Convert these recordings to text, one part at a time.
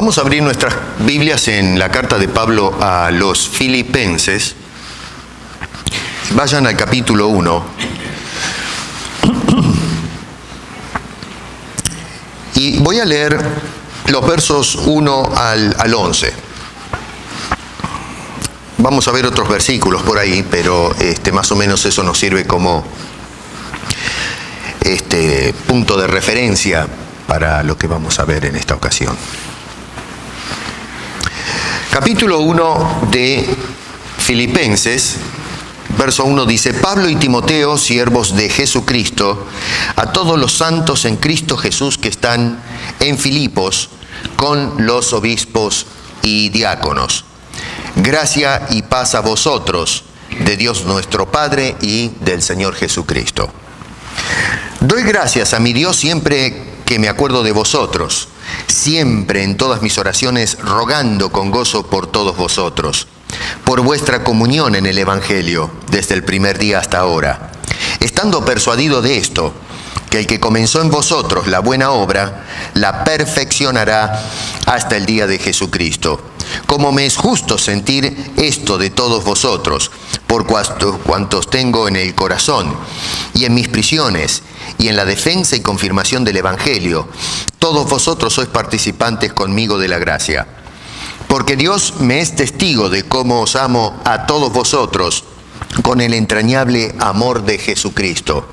Vamos a abrir nuestras Biblias en la carta de Pablo a los Filipenses. Vayan al capítulo 1. Y voy a leer los versos 1 al 11. Vamos a ver otros versículos por ahí, pero más o menos eso nos sirve como punto de referencia para lo que vamos a ver en esta ocasión. Capítulo 1 de Filipenses, verso 1 dice: Pablo y Timoteo, siervos de Jesucristo, a todos los santos en Cristo Jesús que están en Filipos, con los obispos y diáconos. Gracia y paz a vosotros, de Dios nuestro Padre y del Señor Jesucristo. Doy gracias a mi Dios siempre que me acuerdo de vosotros, siempre en todas mis oraciones rogando con gozo por todos vosotros, por vuestra comunión en el Evangelio, desde el primer día hasta ahora, estando persuadido de esto, que el que comenzó en vosotros la buena obra, la perfeccionará hasta el día de Jesucristo. Como me es justo sentir esto de todos vosotros, por cuantos tengo en el corazón, y en mis prisiones, y en la defensa y confirmación del Evangelio, todos vosotros sois participantes conmigo de la gracia. Porque Dios me es testigo de cómo os amo a todos vosotros con el entrañable amor de Jesucristo.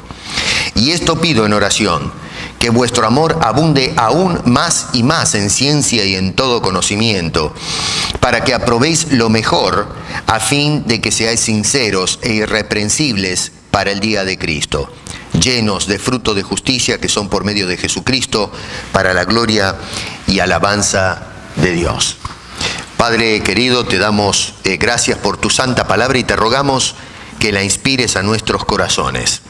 Y esto pido en oración, que vuestro amor abunde aún más y más en ciencia y en todo conocimiento, para que aprobéis lo mejor, a fin de que seáis sinceros e irreprensibles para el día de Cristo, llenos de fruto de justicia que son por medio de Jesucristo, para la gloria y alabanza de Dios. Padre querido, te damos gracias por tu santa palabra y te rogamos que la inspires a nuestros corazones.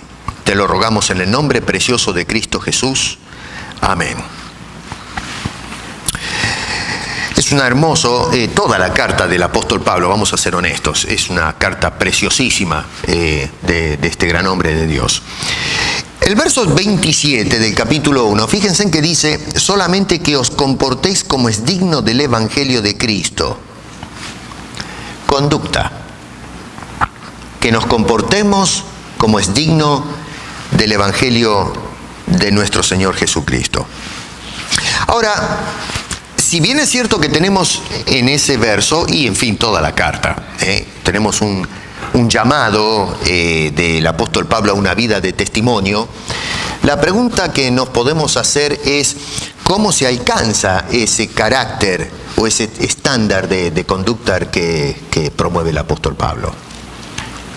Te lo rogamos en el nombre precioso de Cristo Jesús. Amén. Es una hermoso, toda la carta del apóstol Pablo, vamos a ser honestos, es una carta preciosísima de este gran hombre de Dios. El verso 27 del capítulo 1, fíjense en que dice: solamente que os comportéis como es digno del Evangelio de Cristo. Conducta. Que nos comportemos como es digno del Evangelio de nuestro Señor Jesucristo. Ahora, si bien es cierto que tenemos en ese verso, y en fin toda la carta, tenemos un llamado del apóstol Pablo a una vida de testimonio, la pregunta que nos podemos hacer es: ¿cómo se alcanza ese carácter o ese estándar de conducta que promueve el apóstol Pablo?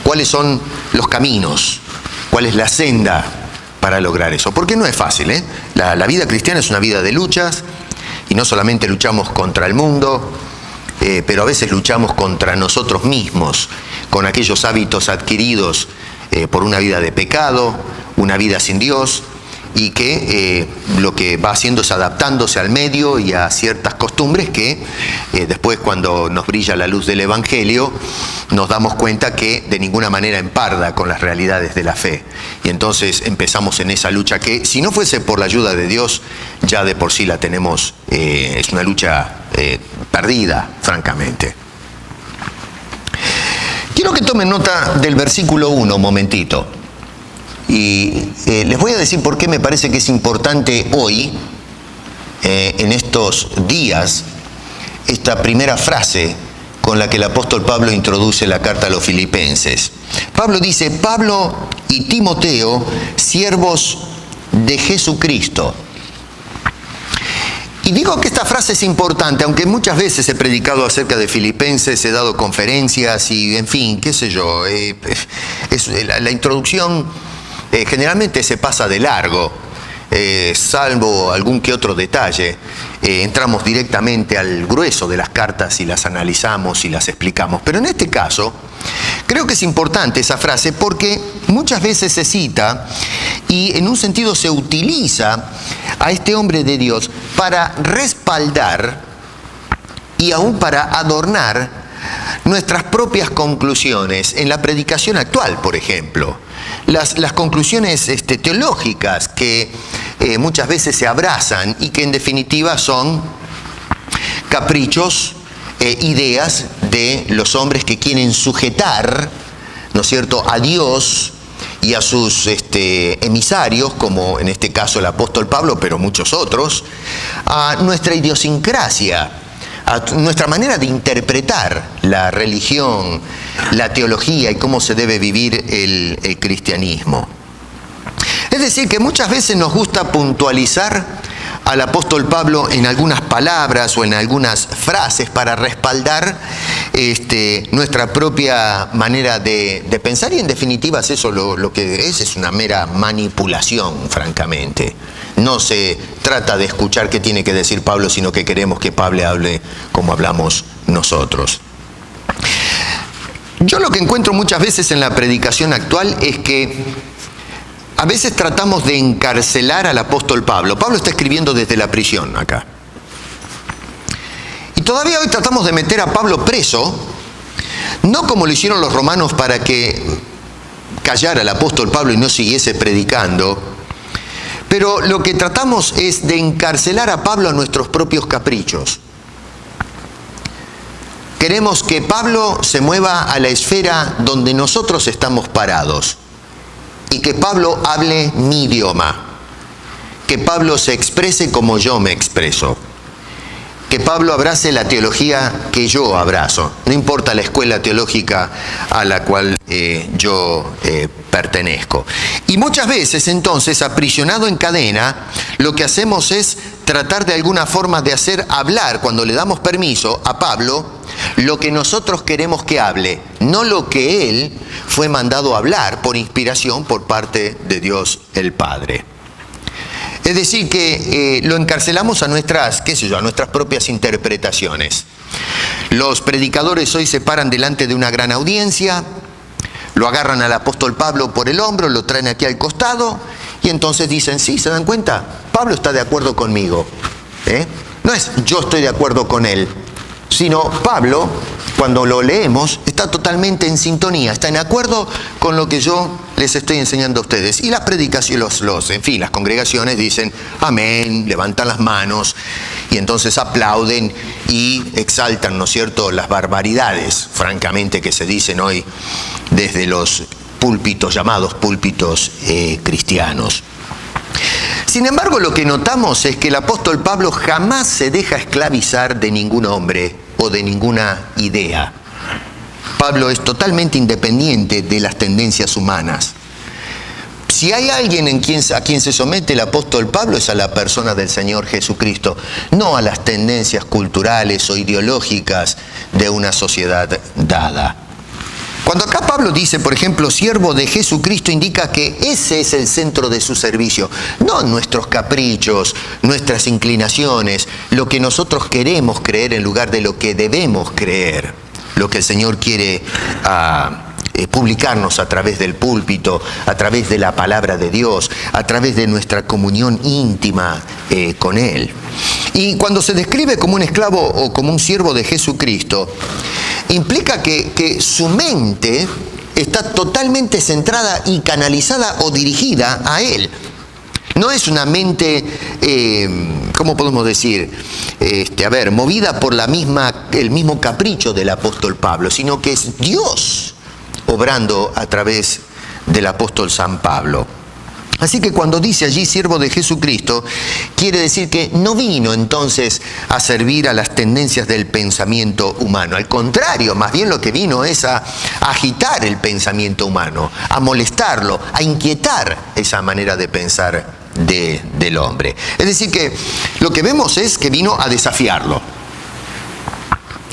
¿Cuáles son los caminos? ¿Cuál es la senda para lograr eso? Porque no es fácil, La vida cristiana es una vida de luchas, y no solamente luchamos contra el mundo, pero a veces luchamos contra nosotros mismos, con aquellos hábitos adquiridos por una vida de pecado, una vida sin Dios, y que lo que va haciendo es adaptándose al medio y a ciertas costumbres que después, cuando nos brilla la luz del Evangelio, nos damos cuenta que de ninguna manera emparda con las realidades de la fe. Y entonces empezamos en esa lucha que, si no fuese por la ayuda de Dios, ya de por sí la tenemos, es una lucha perdida, francamente. Quiero que tomen nota del versículo 1 un momentito. Y les voy a decir por qué me parece que es importante hoy, en estos días, esta primera frase con la que el apóstol Pablo introduce la carta a los Filipenses. Pablo dice: Pablo y Timoteo, siervos de Jesucristo. Y digo que esta frase es importante, aunque muchas veces he predicado acerca de Filipenses, he dado conferencias y, en fin, qué sé yo, la introducción generalmente se pasa de largo, salvo algún que otro detalle. Entramos directamente al grueso de las cartas y las analizamos y las explicamos. Pero en este caso, creo que es importante esa frase porque muchas veces se cita y en un sentido se utiliza a este hombre de Dios para respaldar y aún para adornar nuestras propias conclusiones en la predicación actual, por ejemplo. Las conclusiones teológicas que muchas veces se abrazan y que en definitiva son caprichos e ideas de los hombres que quieren sujetar, ¿no es cierto?, a Dios y a sus emisarios, como en este caso el apóstol Pablo, pero muchos otros, a nuestra idiosincrasia, a nuestra manera de interpretar la religión, la teología y cómo se debe vivir el cristianismo. Es decir, que muchas veces nos gusta puntualizar al apóstol Pablo en algunas palabras o en algunas frases para respaldar nuestra propia manera de pensar, y en definitiva es eso lo que es una mera manipulación, francamente. No se trata de escuchar qué tiene que decir Pablo, sino que queremos que Pablo hable como hablamos nosotros. Yo lo que encuentro muchas veces en la predicación actual es que a veces tratamos de encarcelar al apóstol Pablo. Pablo está escribiendo desde la prisión acá. Y todavía hoy tratamos de meter a Pablo preso, no como lo hicieron los romanos para que callara el apóstol Pablo y no siguiese predicando, pero lo que tratamos es de encarcelar a Pablo a nuestros propios caprichos. Queremos que Pablo se mueva a la esfera donde nosotros estamos parados. Y que Pablo hable mi idioma, que Pablo se exprese como yo me expreso, que Pablo abrace la teología que yo abrazo, no importa la escuela teológica a la cual yo pertenezco. Y muchas veces entonces, aprisionado en cadena, lo que hacemos es tratar de alguna forma de hacer hablar, cuando le damos permiso a Pablo, lo que nosotros queremos que hable, no lo que él fue mandado a hablar por inspiración por parte de Dios el Padre. Es decir, que lo encarcelamos a nuestras, a nuestras propias interpretaciones. Los predicadores hoy se paran delante de una gran audiencia, lo agarran al apóstol Pablo por el hombro, lo traen aquí al costado y entonces dicen, sí, ¿se dan cuenta? Pablo está de acuerdo conmigo. No es yo estoy de acuerdo con él, sino Pablo, cuando lo leemos, está totalmente en sintonía, está en acuerdo con lo que yo les estoy enseñando a ustedes. Y las predicaciones, las congregaciones dicen amén, levantan las manos y entonces aplauden y exaltan, ¿no es cierto?, las barbaridades, francamente, que se dicen hoy desde los púlpitos, llamados púlpitos cristianos. Sin embargo, lo que notamos es que el apóstol Pablo jamás se deja esclavizar de ningún hombre o de ninguna idea. Pablo es totalmente independiente de las tendencias humanas. Si hay alguien a quien se somete el apóstol Pablo, es a la persona del Señor Jesucristo, no a las tendencias culturales o ideológicas de una sociedad dada. Cuando acá Pablo dice, por ejemplo, siervo de Jesucristo, indica que ese es el centro de su servicio, no nuestros caprichos, nuestras inclinaciones, lo que nosotros queremos creer en lugar de lo que debemos creer, lo que el Señor quiere publicarnos a través del púlpito, a través de la palabra de Dios, a través de nuestra comunión íntima con Él. Y cuando se describe como un esclavo o como un siervo de Jesucristo, implica que su mente está totalmente centrada y canalizada o dirigida a Él. No es una mente, ¿cómo podemos decir? Movida por el mismo capricho del apóstol Pablo, sino que es Dios obrando a través del apóstol San Pablo. Así que cuando dice allí siervo de Jesucristo, quiere decir que no vino entonces a servir a las tendencias del pensamiento humano. Al contrario, más bien lo que vino es a agitar el pensamiento humano, a molestarlo, a inquietar esa manera de pensar del hombre. Es decir que lo que vemos es que vino a desafiarlo,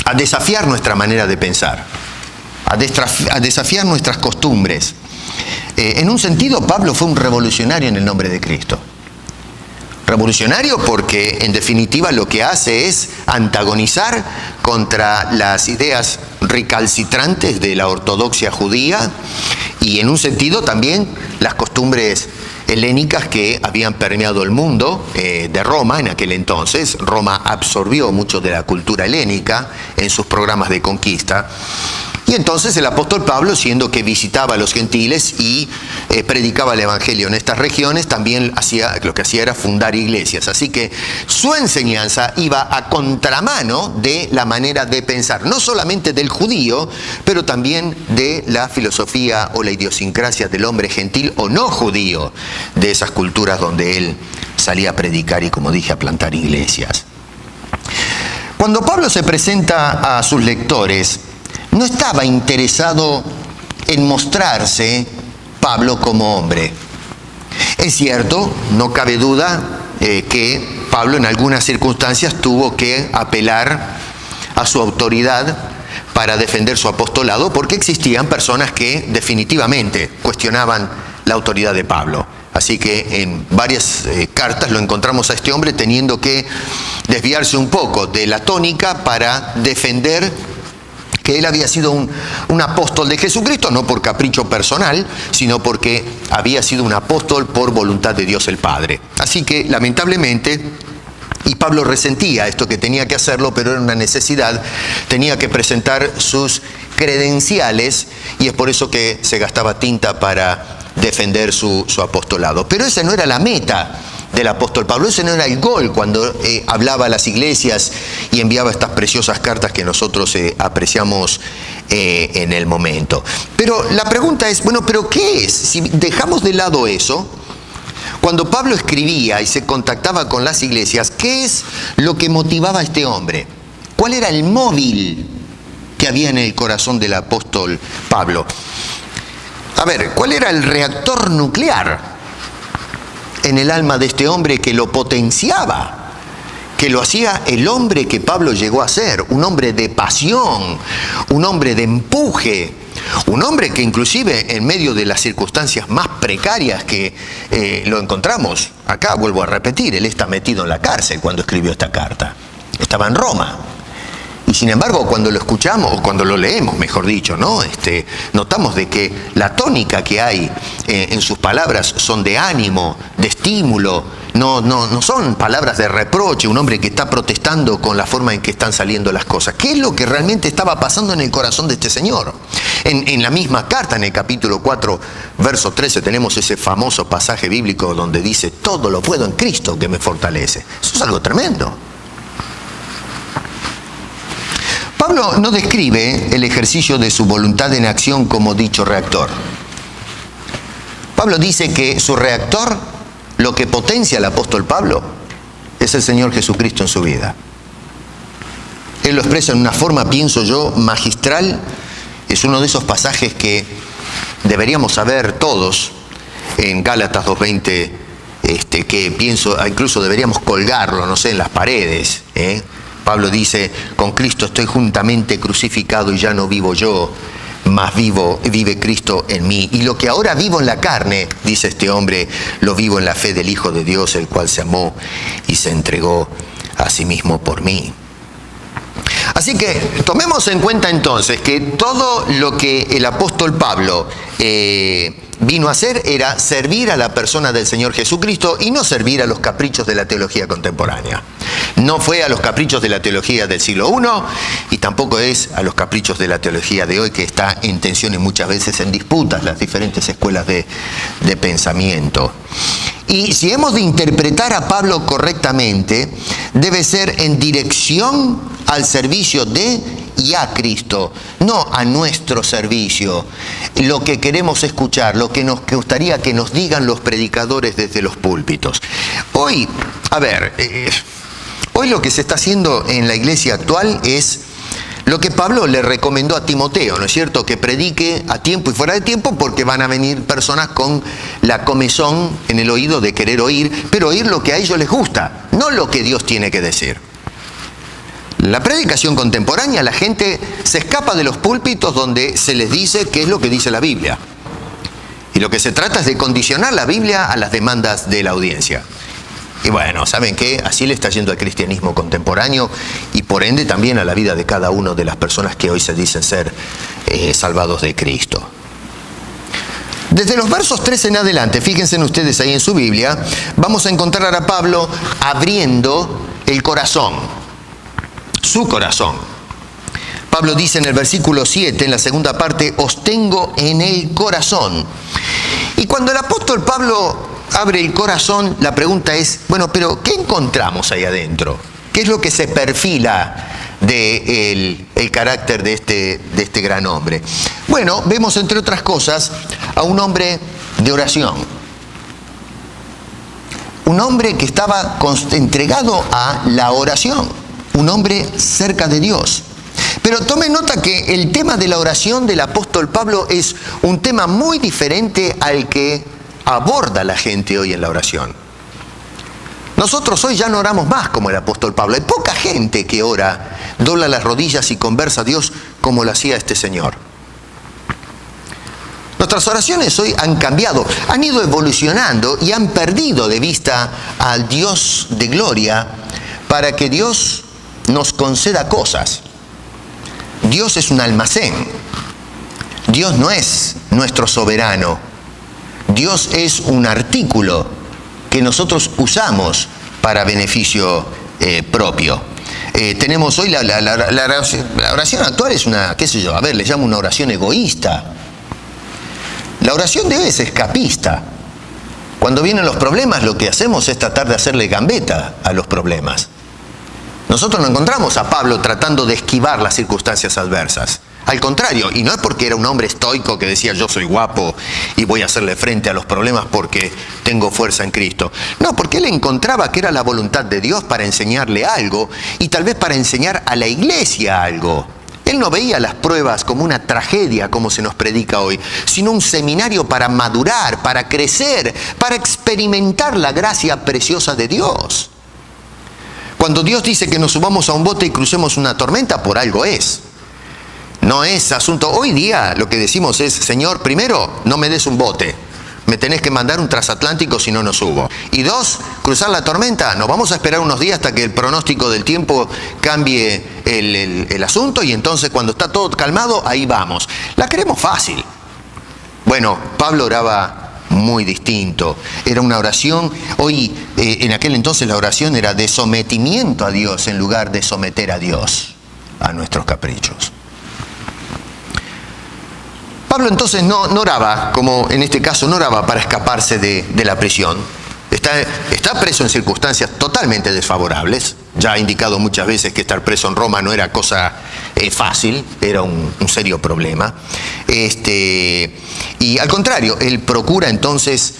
a desafiar nuestra manera de pensar, a desafiar nuestras costumbres. En un sentido, Pablo fue un revolucionario en el nombre de Cristo. Revolucionario porque, en definitiva, lo que hace es antagonizar contra las ideas recalcitrantes de la ortodoxia judía y, en un sentido, también las costumbres helénicas que habían permeado el mundo de Roma en aquel entonces. Roma absorbió mucho de la cultura helénica en sus programas de conquista. Y entonces el apóstol Pablo, siendo que visitaba a los gentiles y predicaba el evangelio en estas regiones, también lo que hacía era fundar iglesias. Así que su enseñanza iba a contramano de la manera de pensar, no solamente del judío, pero también de la filosofía o la idiosincrasia del hombre gentil o no judío, de esas culturas donde él salía a predicar y, como dije, a plantar iglesias. Cuando Pablo se presenta a sus lectores, no estaba interesado en mostrarse Pablo como hombre. Es cierto, no cabe duda que Pablo en algunas circunstancias tuvo que apelar a su autoridad para defender su apostolado, porque existían personas que definitivamente cuestionaban la autoridad de Pablo. Así que en varias cartas lo encontramos a este hombre teniendo que desviarse un poco de la tónica para defender que él había sido un apóstol de Jesucristo, no por capricho personal, sino porque había sido un apóstol por voluntad de Dios el Padre. Así que, lamentablemente, y Pablo resentía esto, que tenía que hacerlo, pero era una necesidad, tenía que presentar sus credenciales, y es por eso que se gastaba tinta para defender su apostolado. Pero esa no era la meta del apóstol Pablo, ese no era el gol cuando hablaba a las iglesias y enviaba estas preciosas cartas que nosotros apreciamos en el momento. Pero la pregunta es, bueno, ¿pero qué es? Si dejamos de lado eso, cuando Pablo escribía y se contactaba con las iglesias, ¿qué es lo que motivaba a este hombre? ¿Cuál era el móvil que había en el corazón del apóstol Pablo? A ver, ¿cuál era el reactor nuclear en el alma de este hombre que lo potenciaba, que lo hacía el hombre que Pablo llegó a ser? Un hombre de pasión, un hombre de empuje, un hombre que inclusive en medio de las circunstancias más precarias que lo encontramos, acá vuelvo a repetir, él está metido en la cárcel cuando escribió esta carta, estaba en Roma. Y sin embargo, cuando lo escuchamos, o cuando lo leemos, mejor dicho, ¿no? Notamos de que la tónica que hay en sus palabras son de ánimo, de estímulo, no son palabras de reproche, un hombre que está protestando con la forma en que están saliendo las cosas. ¿Qué es lo que realmente estaba pasando en el corazón de este señor? En la misma carta, en el capítulo 4, verso 13, tenemos ese famoso pasaje bíblico donde dice: todo lo puedo en Cristo que me fortalece. Eso es algo tremendo. Pablo no describe el ejercicio de su voluntad en acción como dicho reactor. Pablo dice que su reactor, lo que potencia al apóstol Pablo, es el Señor Jesucristo en su vida. Él lo expresa en una forma, pienso yo, magistral. Es uno de esos pasajes que deberíamos saber todos en Gálatas 2:20, que pienso, incluso deberíamos colgarlo, no sé, en las paredes, Pablo dice: con Cristo estoy juntamente crucificado y ya no vivo yo, mas vive Cristo en mí. Y lo que ahora vivo en la carne, dice este hombre, lo vivo en la fe del Hijo de Dios, el cual se amó y se entregó a sí mismo por mí. Así que tomemos en cuenta entonces que todo lo que el apóstol Pablo vino a hacer era servir a la persona del Señor Jesucristo y no servir a los caprichos de la teología contemporánea. No fue a los caprichos de la teología del siglo I y tampoco es a los caprichos de la teología de hoy, que está en tensión y muchas veces en disputas las diferentes escuelas de pensamiento. Y si hemos de interpretar a Pablo correctamente, debe ser en dirección al servicio de y a Cristo, no a nuestro servicio, lo que queremos escuchar, lo que nos gustaría que nos digan los predicadores desde los púlpitos. Hoy, hoy lo que se está haciendo en la iglesia actual es lo que Pablo le recomendó a Timoteo, ¿no es cierto? Que predique a tiempo y fuera de tiempo, porque van a venir personas con la comezón en el oído de querer oír, pero oír lo que a ellos les gusta, no lo que Dios tiene que decir. La predicación contemporánea, la gente se escapa de los púlpitos donde se les dice qué es lo que dice la Biblia. Y lo que se trata es de condicionar la Biblia a las demandas de la audiencia. Y bueno, ¿saben qué? Así le está yendo al cristianismo contemporáneo y por ende también a la vida de cada una de las personas que hoy se dicen ser salvados de Cristo. Desde los versos 13 en adelante, fíjense ustedes ahí en su Biblia, vamos a encontrar a Pablo abriendo el corazón, su corazón. Pablo dice en el versículo 7, en la segunda parte, os tengo en el corazón. Y cuando el apóstol Pablo abre el corazón, la pregunta es, bueno, pero ¿qué encontramos ahí adentro? ¿Qué es lo que se perfila del carácter de este gran hombre? Bueno, vemos entre otras cosas a un hombre de oración. Un hombre que estaba entregado a la oración. Un hombre cerca de Dios. Pero tome nota que el tema de la oración del apóstol Pablo es un tema muy diferente al que aborda la gente hoy en la oración. Nosotros hoy ya no oramos más como el apóstol Pablo. Hay poca gente que ora, dobla las rodillas y conversa a Dios como lo hacía este señor. Nuestras oraciones hoy han cambiado, han ido evolucionando y han perdido de vista al Dios de gloria para que Dios nos conceda cosas. Dios es un almacén. Dios no es nuestro soberano. Dios es un artículo que nosotros usamos para beneficio propio. Tenemos hoy la oración actual es una, qué sé yo, a ver, le llamo una oración egoísta. La oración de hoy es escapista. Cuando vienen los problemas, lo que hacemos es tratar de hacerle gambeta a los problemas. Nosotros no encontramos a Pablo tratando de esquivar las circunstancias adversas. Al contrario, y no es porque era un hombre estoico que decía yo soy guapo y voy a hacerle frente a los problemas porque tengo fuerza en Cristo. No, porque él encontraba que era la voluntad de Dios para enseñarle algo y tal vez para enseñar a la iglesia algo. Él no veía las pruebas como una tragedia como se nos predica hoy, sino un seminario para madurar, para crecer, para experimentar la gracia preciosa de Dios. Cuando Dios dice que nos subamos a un bote y crucemos una tormenta, por algo es. No es asunto. Hoy día lo que decimos es, Señor, primero, no me des un bote. Me tenés que mandar un transatlántico si no, no subo. Y dos, cruzar la tormenta. Nos vamos a esperar unos días hasta que el pronóstico del tiempo cambie el asunto y entonces cuando está todo calmado, ahí vamos. La queremos fácil. Bueno, Pablo oraba muy distinto. Era una oración, hoy, en aquel entonces la oración era de sometimiento a Dios en lugar de someter a Dios a nuestros caprichos. Pablo entonces no oraba, como en este caso no oraba para escaparse de la prisión. Está preso en circunstancias totalmente desfavorables. Ya ha indicado muchas veces que estar preso en Roma no era cosa fácil, era un serio problema. Y al contrario, él procura entonces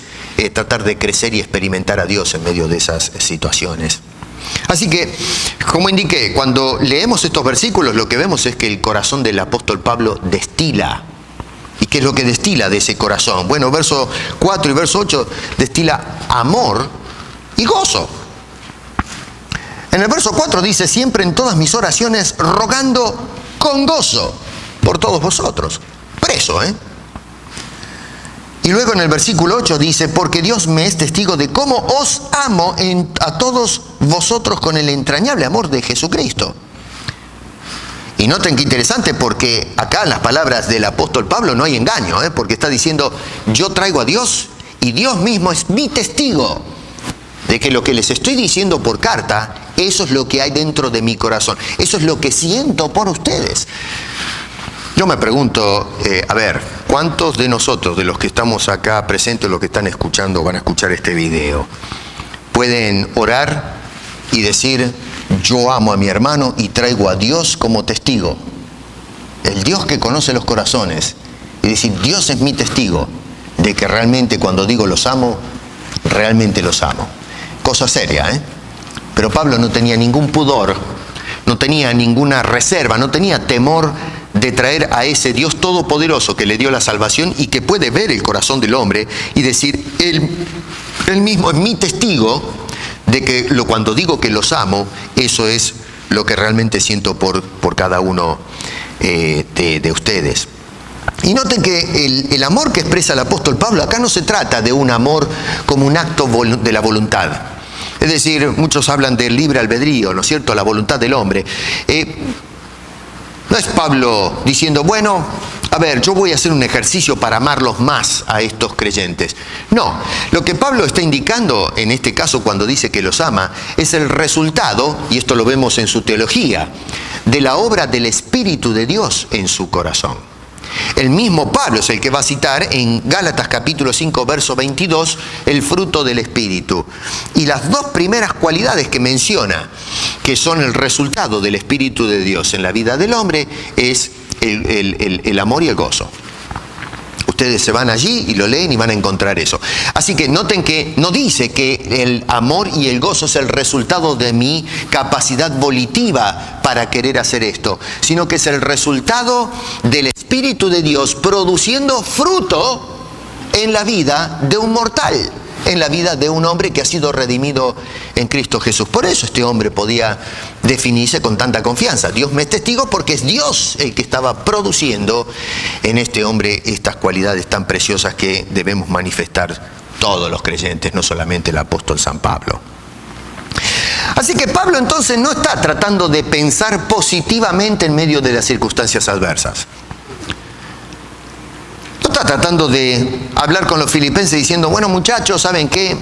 tratar de crecer y experimentar a Dios en medio de esas situaciones. Así que, como indiqué, cuando leemos estos versículos lo que vemos es que el corazón del apóstol Pablo destila. ¿Y qué es lo que destila de ese corazón? Bueno, verso 4 y verso 8 destila amor y gozo. En el verso 4 dice, siempre en todas mis oraciones rogando con gozo por todos vosotros. Preso, ¿eh? Y luego en el versículo 8 dice, porque Dios me es testigo de cómo os amo a todos vosotros con el entrañable amor de Jesucristo. Y noten qué interesante, porque acá en las palabras del apóstol Pablo no hay engaño, porque está diciendo, yo traigo a Dios y Dios mismo es mi testigo de que lo que les estoy diciendo por carta, eso es lo que hay dentro de mi corazón. Eso es lo que siento por ustedes. Yo me pregunto, a ver, ¿cuántos de nosotros, de los que estamos acá presentes, los que están escuchando, van a escuchar este video, pueden orar y decir, yo amo a mi hermano y traigo a Dios como testigo? El Dios que conoce los corazones. Y decir, Dios es mi testigo de que realmente cuando digo los amo, realmente los amo. Cosa seria, ¿eh? Pero Pablo no tenía ningún pudor, no tenía ninguna reserva, no tenía temor de traer a ese Dios todopoderoso que le dio la salvación y que puede ver el corazón del hombre y decir, él mismo es mi testigo de que cuando digo que los amo, eso es lo que realmente siento por cada uno de ustedes. Y noten que el amor que expresa el apóstol Pablo, acá no se trata de un amor como un acto de la voluntad. Es decir, muchos hablan del libre albedrío, ¿no es cierto?, la voluntad del hombre. No es Pablo diciendo, bueno, a ver, yo voy a hacer un ejercicio para amarlos más a estos creyentes. No, lo que Pablo está indicando en este caso cuando dice que los ama es el resultado, y esto lo vemos en su teología, de la obra del Espíritu de Dios en su corazón. El mismo Pablo es el que va a citar en Gálatas capítulo 5, verso 22, el fruto del Espíritu. Y las dos primeras cualidades que menciona, que son el resultado del Espíritu de Dios en la vida del hombre, es el amor y el gozo. Ustedes se van allí y lo leen y van a encontrar eso. Así que noten que no dice que el amor y el gozo es el resultado de mi capacidad volitiva para querer hacer esto, sino que es el resultado del Espíritu de Dios produciendo fruto en la vida de un mortal, en la vida de un hombre que ha sido redimido en Cristo Jesús. Por eso este hombre podía definirse con tanta confianza. Dios me es testigo porque es Dios el que estaba produciendo en este hombre estas cualidades tan preciosas que debemos manifestar todos los creyentes, no solamente el apóstol San Pablo. Así que Pablo entonces no está tratando de pensar positivamente en medio de las circunstancias adversas. No está tratando de hablar con los filipenses diciendo, bueno muchachos, ¿saben qué?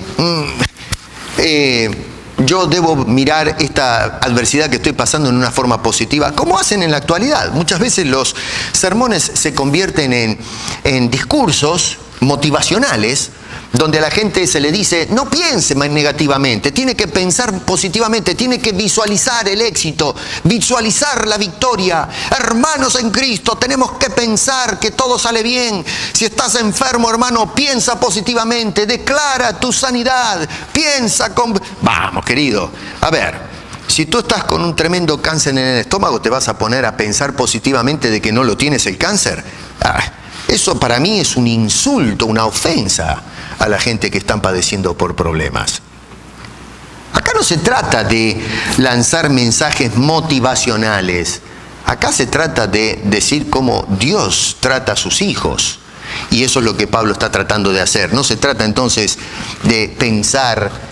Yo debo mirar esta adversidad que estoy pasando en una forma positiva, como hacen en la actualidad. Muchas veces los sermones se convierten en discursos motivacionales, donde a la gente se le dice, no piense más negativamente, tiene que pensar positivamente, tiene que visualizar el éxito, visualizar la victoria. Hermanos en Cristo, tenemos que pensar que todo sale bien. Si estás enfermo, hermano, piensa positivamente, declara tu sanidad, piensa con... Vamos, querido, a ver, si tú estás con un tremendo cáncer en el estómago, ¿te vas a poner a pensar positivamente de que no lo tienes el cáncer? Eso para mí es un insulto, una ofensa a la gente que están padeciendo por problemas. Acá no se trata de lanzar mensajes motivacionales. Acá se trata de decir cómo Dios trata a sus hijos. Y eso es lo que Pablo está tratando de hacer. No se trata entonces de pensar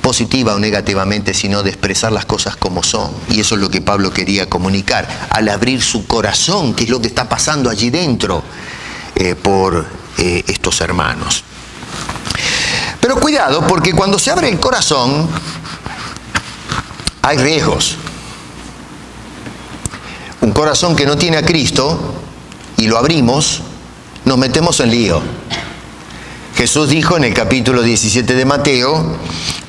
positiva o negativamente, sino de expresar las cosas como son. Y eso es lo que Pablo quería comunicar al abrir su corazón, que es lo que está pasando allí dentro por estos hermanos. Pero cuidado, porque cuando se abre el corazón hay riesgos. Un corazón que no tiene a Cristo y lo abrimos, nos metemos en lío. Jesús dijo en el capítulo 17 de Mateo,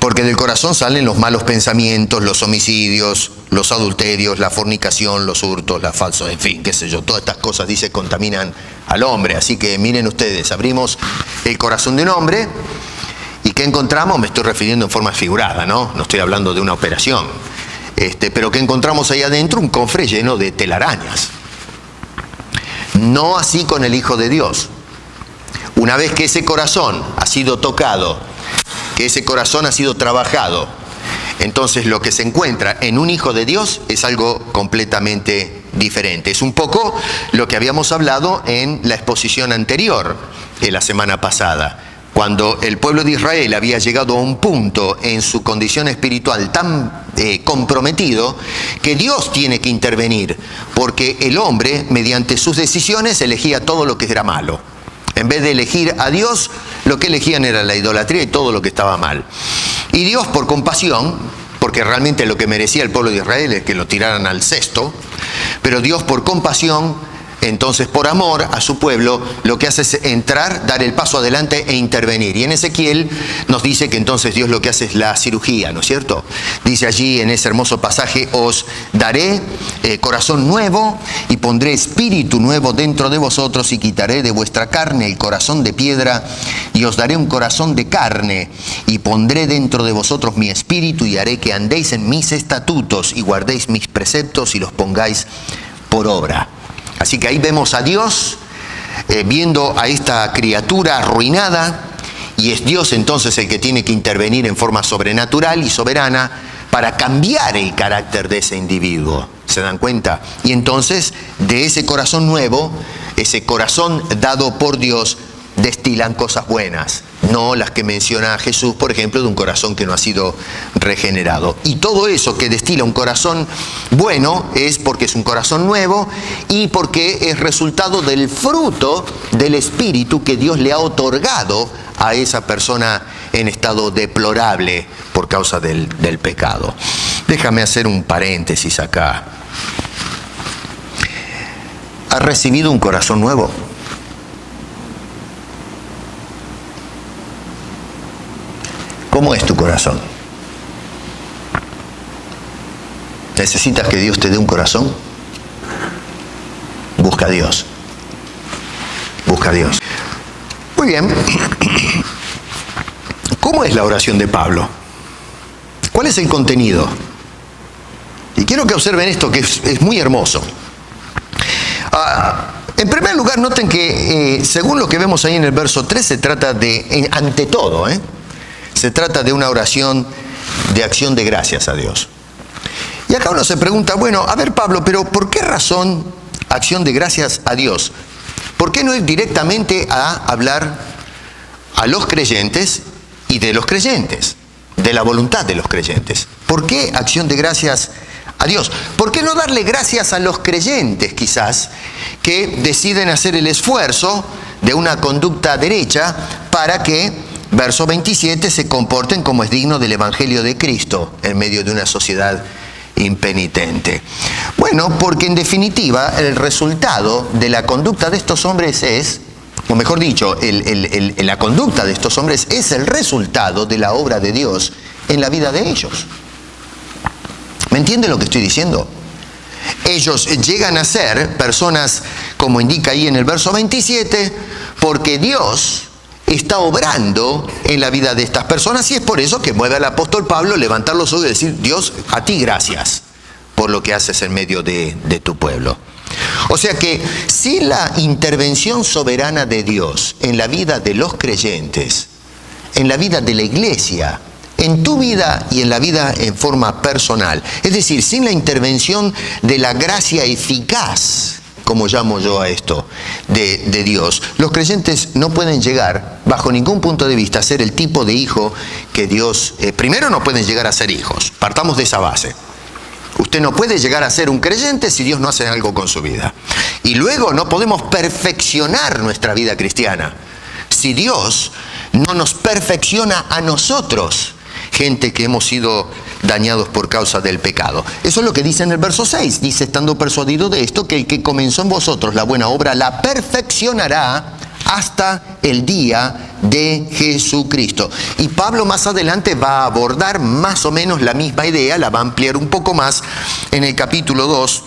porque del corazón salen los malos pensamientos, los homicidios, los adulterios, la fornicación, los hurtos, la falsos, en fin, qué sé yo, todas estas cosas, dice, contaminan al hombre. Así que miren ustedes, abrimos el corazón de un hombre y ¿qué encontramos? Me estoy refiriendo en forma figurada, ¿no? No estoy hablando de una operación. Pero ¿qué encontramos ahí adentro? Un cofre lleno de telarañas. No así con el Hijo de Dios. Una vez que ese corazón ha sido tocado, que ese corazón ha sido trabajado, entonces lo que se encuentra en un Hijo de Dios es algo completamente diferente. Es un poco lo que habíamos hablado en la exposición anterior, la semana pasada, cuando el pueblo de Israel había llegado a un punto en su condición espiritual tan comprometido que Dios tiene que intervenir, porque el hombre, mediante sus decisiones, elegía todo lo que era malo. En vez de elegir a Dios, lo que elegían era la idolatría y todo lo que estaba mal. Y Dios, por compasión, porque realmente lo que merecía el pueblo de Israel es que lo tiraran al cesto, pero Dios, por compasión, entonces por amor a su pueblo, lo que hace es entrar, dar el paso adelante e intervenir. Y en Ezequiel nos dice que entonces Dios lo que hace es la cirugía, ¿no es cierto? Dice allí en ese hermoso pasaje, os daré corazón nuevo y pondré espíritu nuevo dentro de vosotros y quitaré de vuestra carne el corazón de piedra y os daré un corazón de carne y pondré dentro de vosotros mi espíritu y haré que andéis en mis estatutos y guardéis mis preceptos y los pongáis por obra. Así que ahí vemos a Dios viendo a esta criatura arruinada, y es Dios entonces el que tiene que intervenir en forma sobrenatural y soberana para cambiar el carácter de ese individuo. ¿Se dan cuenta? Y entonces de ese corazón nuevo, ese corazón dado por Dios, destilan cosas buenas, no las que menciona Jesús, por ejemplo, de un corazón que no ha sido regenerado. Y todo eso que destila un corazón bueno es porque es un corazón nuevo y porque es resultado del fruto del Espíritu que Dios le ha otorgado a esa persona en estado deplorable por causa del pecado. Déjame hacer un paréntesis acá. ¿Has recibido un corazón nuevo? ¿Cómo es tu corazón? ¿Necesitas que Dios te dé un corazón? Busca a Dios. Busca a Dios. Muy bien. ¿Cómo es la oración de Pablo? ¿Cuál es el contenido? Y quiero que observen esto, que es muy hermoso. En primer lugar, noten que según lo que vemos ahí en el verso 3, se trata de, ante todo, se trata de una oración de acción de gracias a Dios. Y acá uno se pregunta, bueno, a ver Pablo, pero ¿por qué razón acción de gracias a Dios? ¿Por qué no ir directamente a hablar a los creyentes y de los creyentes, de la voluntad de los creyentes? ¿Por qué acción de gracias a Dios? ¿Por qué no darle gracias a los creyentes, quizás, que deciden hacer el esfuerzo de una conducta derecha para que, verso 27, se comporten como es digno del Evangelio de Cristo en medio de una sociedad impenitente? Bueno, porque en definitiva el resultado de la conducta de estos hombres es, o mejor dicho, la conducta de estos hombres es el resultado de la obra de Dios en la vida de ellos. ¿Me entienden lo que estoy diciendo? Ellos llegan a ser personas, como indica ahí en el verso 27, porque Dios está obrando en la vida de estas personas, y es por eso que mueve al apóstol Pablo levantar los ojos y decir: Dios, a ti gracias por lo que haces en medio de tu pueblo. O sea que sin la intervención soberana de Dios en la vida de los creyentes, en la vida de la iglesia, en tu vida y en la vida en forma personal, es decir, sin la intervención de la gracia eficaz, como llamo yo a esto, de Dios, los creyentes no pueden llegar, bajo ningún punto de vista, a ser el tipo de hijo que Dios... primero, no pueden llegar a ser hijos. Partamos de esa base. Usted no puede llegar a ser un creyente si Dios no hace algo con su vida. Y luego no podemos perfeccionar nuestra vida cristiana si Dios no nos perfecciona a nosotros, gente que hemos sido dañados por causa del pecado. Eso es lo que dice en el verso 6. Dice: estando persuadido de esto, que el que comenzó en vosotros la buena obra la perfeccionará hasta el día de Jesucristo. Y Pablo más adelante va a abordar más o menos la misma idea, la va a ampliar un poco más en el capítulo 2,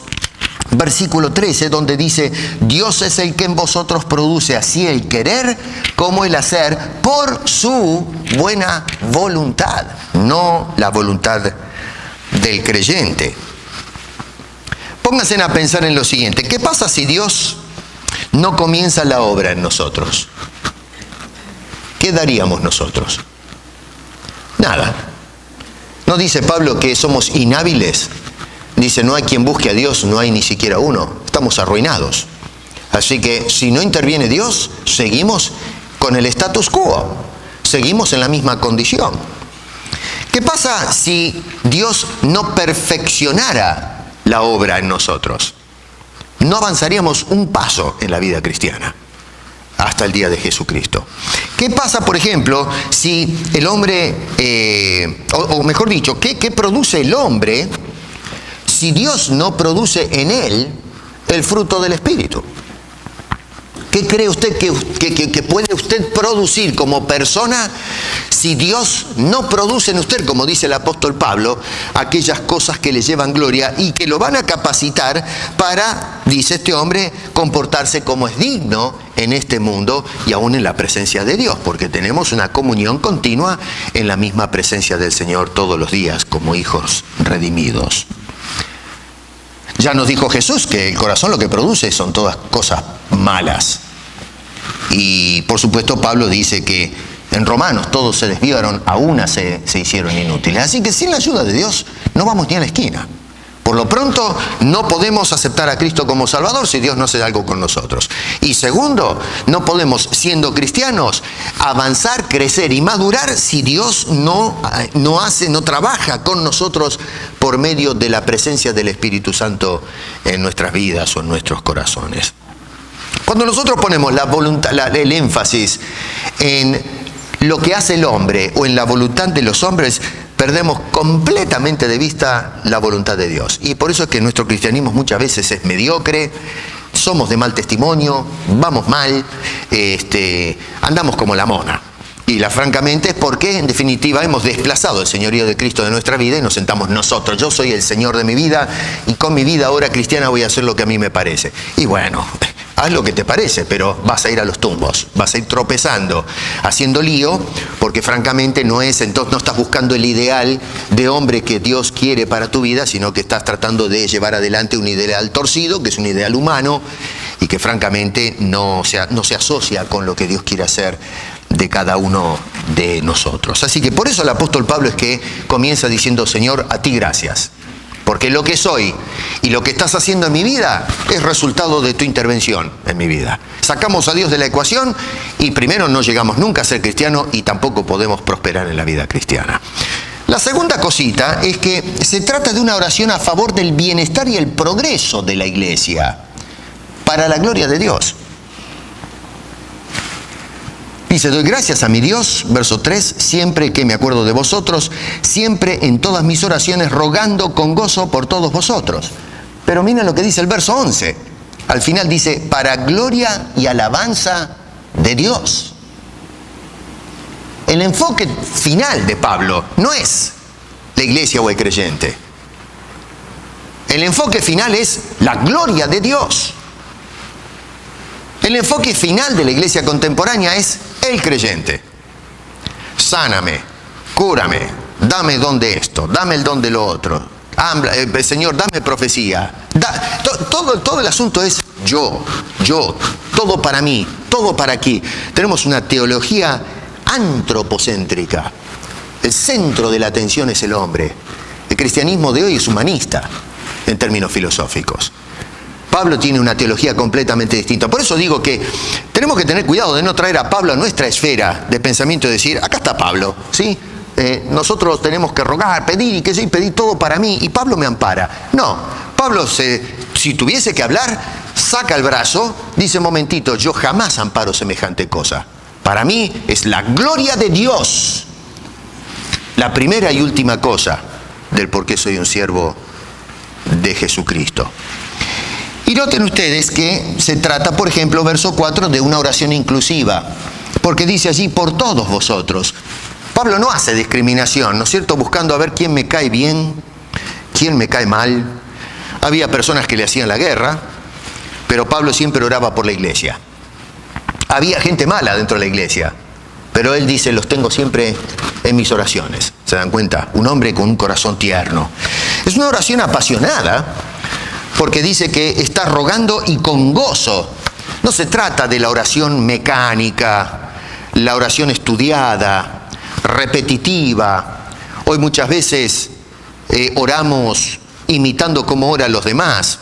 versículo 13, donde dice: Dios es el que en vosotros produce así el querer como el hacer por su buena voluntad, no la voluntad del creyente. Pónganse a pensar en lo siguiente: ¿qué pasa si Dios no comienza la obra en nosotros? ¿Qué daríamos nosotros? Nada. ¿No dice Pablo que somos inhábiles? Dice: no hay quien busque a Dios, no hay ni siquiera uno. Estamos arruinados. Así que si no interviene Dios, seguimos con el status quo. Seguimos en la misma condición. ¿Qué pasa si Dios no perfeccionara la obra en nosotros? No avanzaríamos un paso en la vida cristiana hasta el día de Jesucristo. ¿Qué pasa, por ejemplo, si el hombre, o mejor dicho, ¿qué produce el hombre si Dios no produce en él el fruto del Espíritu? ¿Qué cree usted que puede usted producir como persona si Dios no produce en usted, como dice el apóstol Pablo, aquellas cosas que le llevan gloria y que lo van a capacitar para, dice este hombre, comportarse como es digno en este mundo y aún en la presencia de Dios? Porque tenemos una comunión continua en la misma presencia del Señor todos los días como hijos redimidos. Ya nos dijo Jesús que el corazón lo que produce son todas cosas malas. Y por supuesto Pablo dice que en Romanos todos se desviaron, a una se hicieron inútiles. Así que sin la ayuda de Dios no vamos ni a la esquina. Por lo pronto no podemos aceptar a Cristo como Salvador si Dios no hace algo con nosotros. Y segundo, no podemos, siendo cristianos, avanzar, crecer y madurar si Dios no trabaja con nosotros por medio de la presencia del Espíritu Santo en nuestras vidas o en nuestros corazones. Cuando nosotros ponemos la voluntad, el énfasis en lo que hace el hombre o en la voluntad de los hombres, perdemos completamente de vista la voluntad de Dios. Y por eso es que nuestro cristianismo muchas veces es mediocre, somos de mal testimonio, vamos mal, andamos como la mona. Y francamente es porque, en definitiva, hemos desplazado el señorío de Cristo de nuestra vida y nos sentamos nosotros. Yo soy el Señor de mi vida y con mi vida ahora cristiana voy a hacer lo que a mí me parece. Y bueno, haz lo que te parece, pero vas a ir a los tumbos, vas a ir tropezando, haciendo lío, porque francamente entonces no estás buscando el ideal de hombre que Dios quiere para tu vida, sino que estás tratando de llevar adelante un ideal torcido, que es un ideal humano y que francamente no se asocia con lo que Dios quiere hacer de cada uno de nosotros. Así que por eso el apóstol Pablo es que comienza diciendo: Señor, a ti gracias, porque lo que soy y lo que estás haciendo en mi vida es resultado de tu intervención en mi vida. Sacamos a Dios de la ecuación y primero no llegamos nunca a ser cristianos y tampoco podemos prosperar en la vida cristiana. La segunda cosita es que se trata de una oración a favor del bienestar y el progreso de la iglesia, para la gloria de Dios. Dice: doy gracias a mi Dios, verso 3, siempre que me acuerdo de vosotros, siempre en todas mis oraciones, rogando con gozo por todos vosotros. Pero miren lo que dice el verso 11. Al final dice: para gloria y alabanza de Dios. El enfoque final de Pablo no es la iglesia o el creyente. El enfoque final es la gloria de Dios. El enfoque final de la iglesia contemporánea es el creyente. Sáname, cúrame, dame don de esto, dame el don de lo otro. Señor, dame profecía. Todo el asunto es yo, todo para mí, todo para aquí. Tenemos una teología antropocéntrica. El centro de la atención es el hombre. El cristianismo de hoy es humanista en términos filosóficos. Pablo tiene una teología completamente distinta. Por eso digo que tenemos que tener cuidado de no traer a Pablo a nuestra esfera de pensamiento y decir: acá está Pablo, ¿sí? Nosotros tenemos que rogar, pedir y que sí, pedir todo para mí y Pablo me ampara. No, Pablo si tuviese que hablar, saca el brazo, dice: momentito, yo jamás amparo semejante cosa. Para mí es la gloria de Dios, la primera y última cosa del por qué soy un siervo de Jesucristo. Y noten ustedes que se trata, por ejemplo, verso 4, de una oración inclusiva, porque dice allí: por todos vosotros. Pablo no hace discriminación, ¿no es cierto?, buscando a ver quién me cae bien, quién me cae mal. Había personas que le hacían la guerra, pero Pablo siempre oraba por la iglesia. Había gente mala dentro de la iglesia, pero él dice: los tengo siempre en mis oraciones. ¿Se dan cuenta? Un hombre con un corazón tierno. Es una oración apasionada, porque dice que está rogando y con gozo. No se trata de la oración mecánica, la oración estudiada, repetitiva. Hoy muchas veces oramos imitando cómo oran los demás.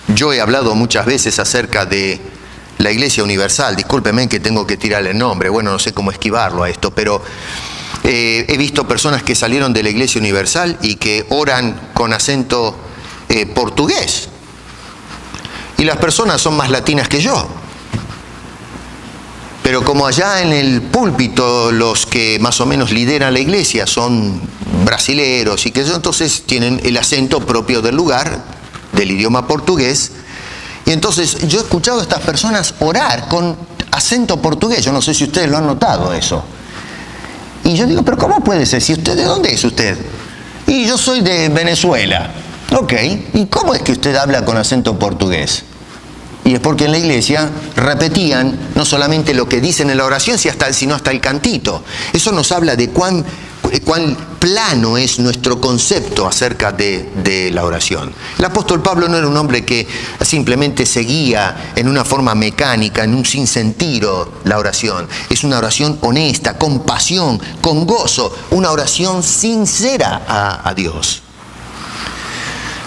Yo he hablado muchas veces acerca de la Iglesia Universal. Discúlpenme que tengo que tirarle el nombre. Bueno, no sé cómo esquivarlo a esto, pero he visto personas que salieron de la Iglesia Universal y que oran con acento portugués. Y las personas son más latinas que yo. Pero como allá en el púlpito los que más o menos lideran la iglesia son brasileros y que eso, entonces tienen el acento propio del lugar, del idioma portugués. Y entonces yo he escuchado a estas personas orar con acento portugués. Yo no sé si ustedes lo han notado eso. Y yo digo: pero ¿cómo puede ser? Si usted, ¿de dónde es usted? Y yo soy de Venezuela. Ok, ¿y cómo es que usted habla con acento portugués? Y es porque en la iglesia repetían no solamente lo que dicen en la oración, sino hasta el cantito. Eso nos habla de cuán plano es nuestro concepto acerca de la oración. El apóstol Pablo no era un hombre que simplemente seguía en una forma mecánica, en un sinsentido la oración. Es una oración honesta, con pasión, con gozo, una oración sincera a Dios.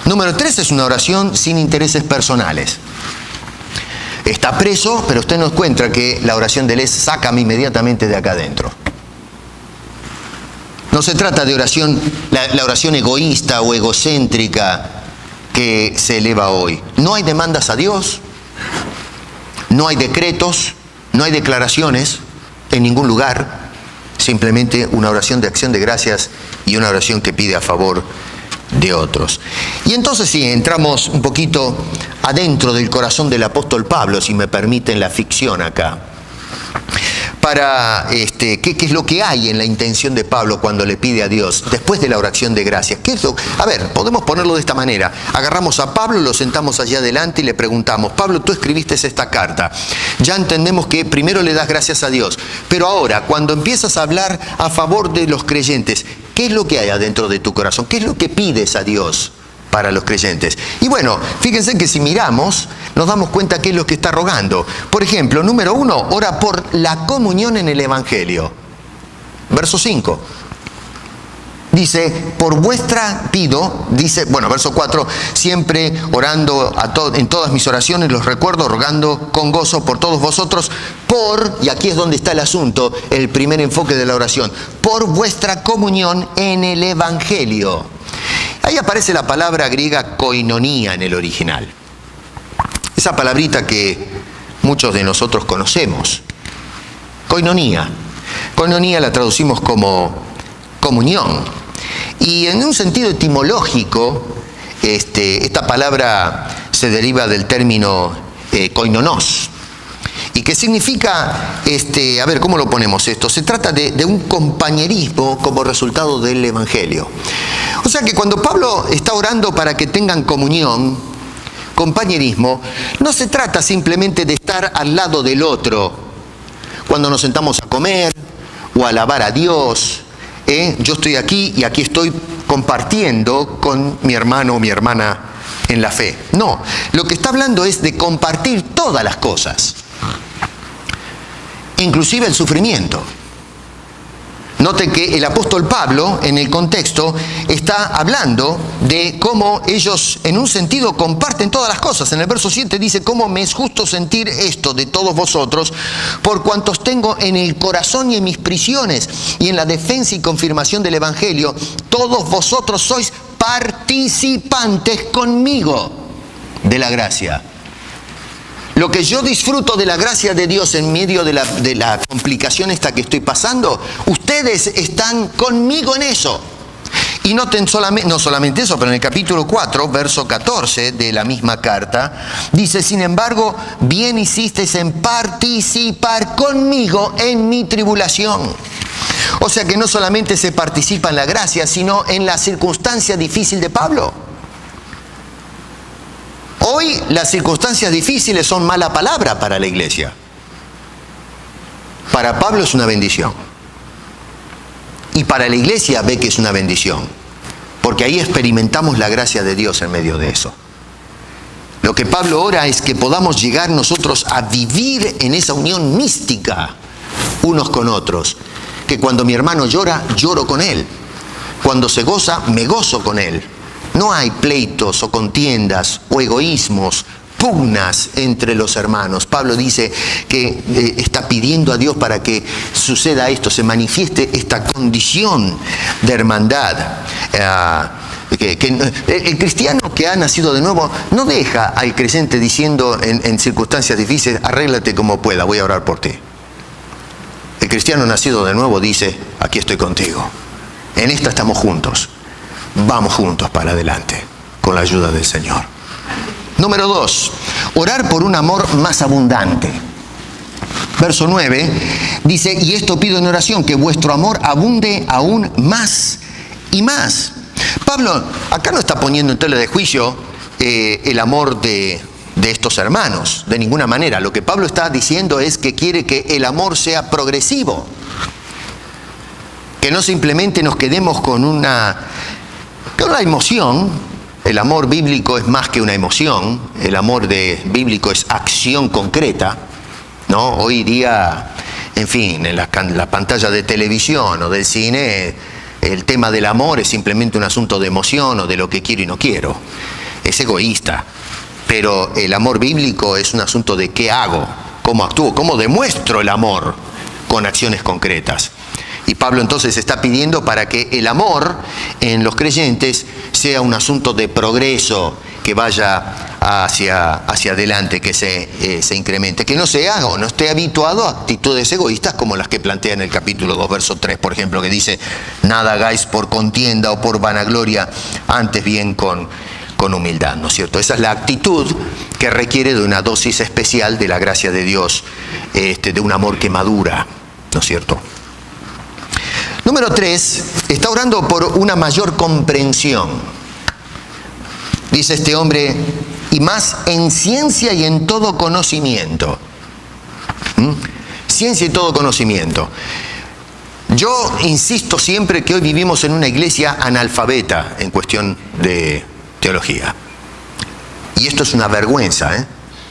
Número 3 es una oración sin intereses personales. Está preso, pero usted no encuentra que la oración de él es: sácame inmediatamente de acá adentro. No se trata de oración, la oración egoísta o egocéntrica que se eleva hoy. No hay demandas a Dios, no hay decretos, no hay declaraciones en ningún lugar. Simplemente una oración de acción de gracias y una oración que pide a favor de otros. Y entonces sí, entramos un poquito adentro del corazón del apóstol Pablo, si me permiten la ficción acá. Para ¿qué es lo que hay en la intención de Pablo cuando le pide a Dios después de la oración de gracias? A ver, podemos ponerlo de esta manera. Agarramos a Pablo, lo sentamos allá adelante y le preguntamos: Pablo, tú escribiste esta carta. Ya entendemos que primero le das gracias a Dios, pero ahora, cuando empiezas a hablar a favor de los creyentes, ¿qué es lo que hay adentro de tu corazón? ¿Qué es lo que pides a Dios para los creyentes? Y bueno, fíjense que si miramos, nos damos cuenta qué es lo que está rogando. Por ejemplo, número 1, ora por la comunión en el Evangelio. Verso 5. Dice, por vuestra pido, dice, verso 4, siempre orando en todas mis oraciones, los recuerdo, rogando con gozo por todos vosotros, y aquí es donde está el asunto, el primer enfoque de la oración, por vuestra comunión en el Evangelio. Ahí aparece la palabra griega koinonía en el original. Esa palabrita que muchos de nosotros conocemos. Koinonía. Koinonía la traducimos como comunión. Y en un sentido etimológico, esta palabra se deriva del término koinonos. ¿Y qué significa? A ver, ¿cómo lo ponemos esto? Se trata de un compañerismo como resultado del Evangelio. O sea que cuando Pablo está orando para que tengan comunión, compañerismo, no se trata simplemente de estar al lado del otro cuando nos sentamos a comer o a alabar a Dios. Yo estoy aquí y aquí estoy compartiendo con mi hermano o mi hermana en la fe. No, lo que está hablando es de compartir todas las cosas, inclusive el sufrimiento. Noten que el apóstol Pablo, en el contexto, está hablando de cómo ellos, en un sentido, comparten todas las cosas. En el verso 7 dice, cómo me es justo sentir esto de todos vosotros, por cuantos tengo en el corazón y en mis prisiones, y en la defensa y confirmación del Evangelio, todos vosotros sois participantes conmigo de la gracia. Lo que yo disfruto de la gracia de Dios en medio de la complicación esta que estoy pasando, ustedes están conmigo en eso. Y noten no solamente eso, pero en el capítulo 4, verso 14 de la misma carta, dice, sin embargo, bien hicisteis en participar conmigo en mi tribulación. O sea que no solamente se participa en la gracia, sino en la circunstancia difícil de Pablo. Hoy las circunstancias difíciles son mala palabra para la iglesia. Para Pablo es una bendición. Y para la iglesia ve que es una bendición. Porque ahí experimentamos la gracia de Dios en medio de eso. Lo que Pablo ora es que podamos llegar nosotros a vivir en esa unión mística unos con otros. Que cuando mi hermano llora, lloro con él. Cuando se goza, me gozo con él. No hay pleitos o contiendas o egoísmos, pugnas entre los hermanos. Pablo dice que está pidiendo a Dios para que suceda esto, se manifieste esta condición de hermandad. El cristiano que ha nacido de nuevo no deja al creyente diciendo en circunstancias difíciles, arréglate como pueda, voy a orar por ti. El cristiano nacido de nuevo dice, aquí estoy contigo, en esta estamos juntos. Vamos juntos para adelante, con la ayuda del Señor. Número 2, orar por un amor más abundante. Verso 9 dice, y esto pido en oración, que vuestro amor abunde aún más y más. Pablo acá no está poniendo en tela de juicio el amor de estos hermanos, de ninguna manera. Lo que Pablo está diciendo es que quiere que el amor sea progresivo. Que no simplemente nos quedemos con una emoción. El amor bíblico es más que una emoción. El amor bíblico es acción concreta, ¿no? Hoy día, en fin, en la pantalla de televisión o del cine, el tema del amor es simplemente un asunto de emoción o de lo que quiero y no quiero. Es egoísta. Pero el amor bíblico es un asunto de qué hago, cómo actúo, cómo demuestro el amor con acciones concretas. Y Pablo entonces está pidiendo para que el amor en los creyentes sea un asunto de progreso, que vaya hacia adelante, que se incremente, que no se haga o no esté habituado a actitudes egoístas como las que plantea en el capítulo 2, verso 3, por ejemplo, que dice: nada hagáis por contienda o por vanagloria, antes bien con humildad, ¿no es cierto? Esa es la actitud que requiere de una dosis especial de la gracia de Dios, de un amor que madura, ¿no es cierto? Número 3, está orando por una mayor comprensión. Dice este hombre: y más en ciencia y en todo conocimiento. Ciencia y todo conocimiento. Yo insisto siempre que hoy vivimos en una iglesia analfabeta en cuestión de teología. Y esto es una vergüenza,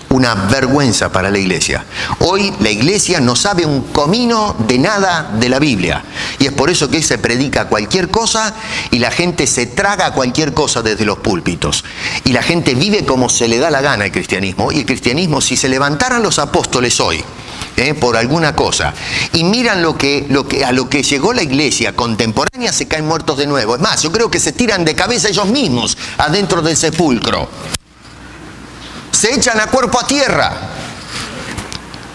una vergüenza para la iglesia. Hoy la iglesia no sabe un comino de nada de la Biblia. Y es por eso que se predica cualquier cosa y la gente se traga cualquier cosa desde los púlpitos. Y la gente vive como se le da la gana el cristianismo. Y el cristianismo, si se levantaran los apóstoles hoy, por alguna cosa, y miran a lo que llegó la iglesia contemporánea, se caen muertos de nuevo. Es más, yo creo que se tiran de cabeza ellos mismos adentro del sepulcro. Se echan a cuerpo a tierra.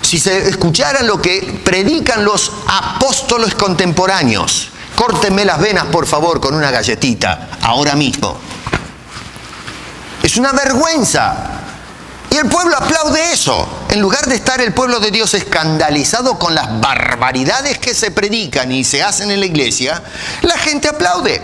Si se escuchara lo que predican los apóstoles contemporáneos: córtenme las venas, por favor, con una galletita, ahora mismo. Es una vergüenza. Y el pueblo aplaude eso. En lugar de estar el pueblo de Dios escandalizado con las barbaridades que se predican y se hacen en la iglesia, la gente aplaude,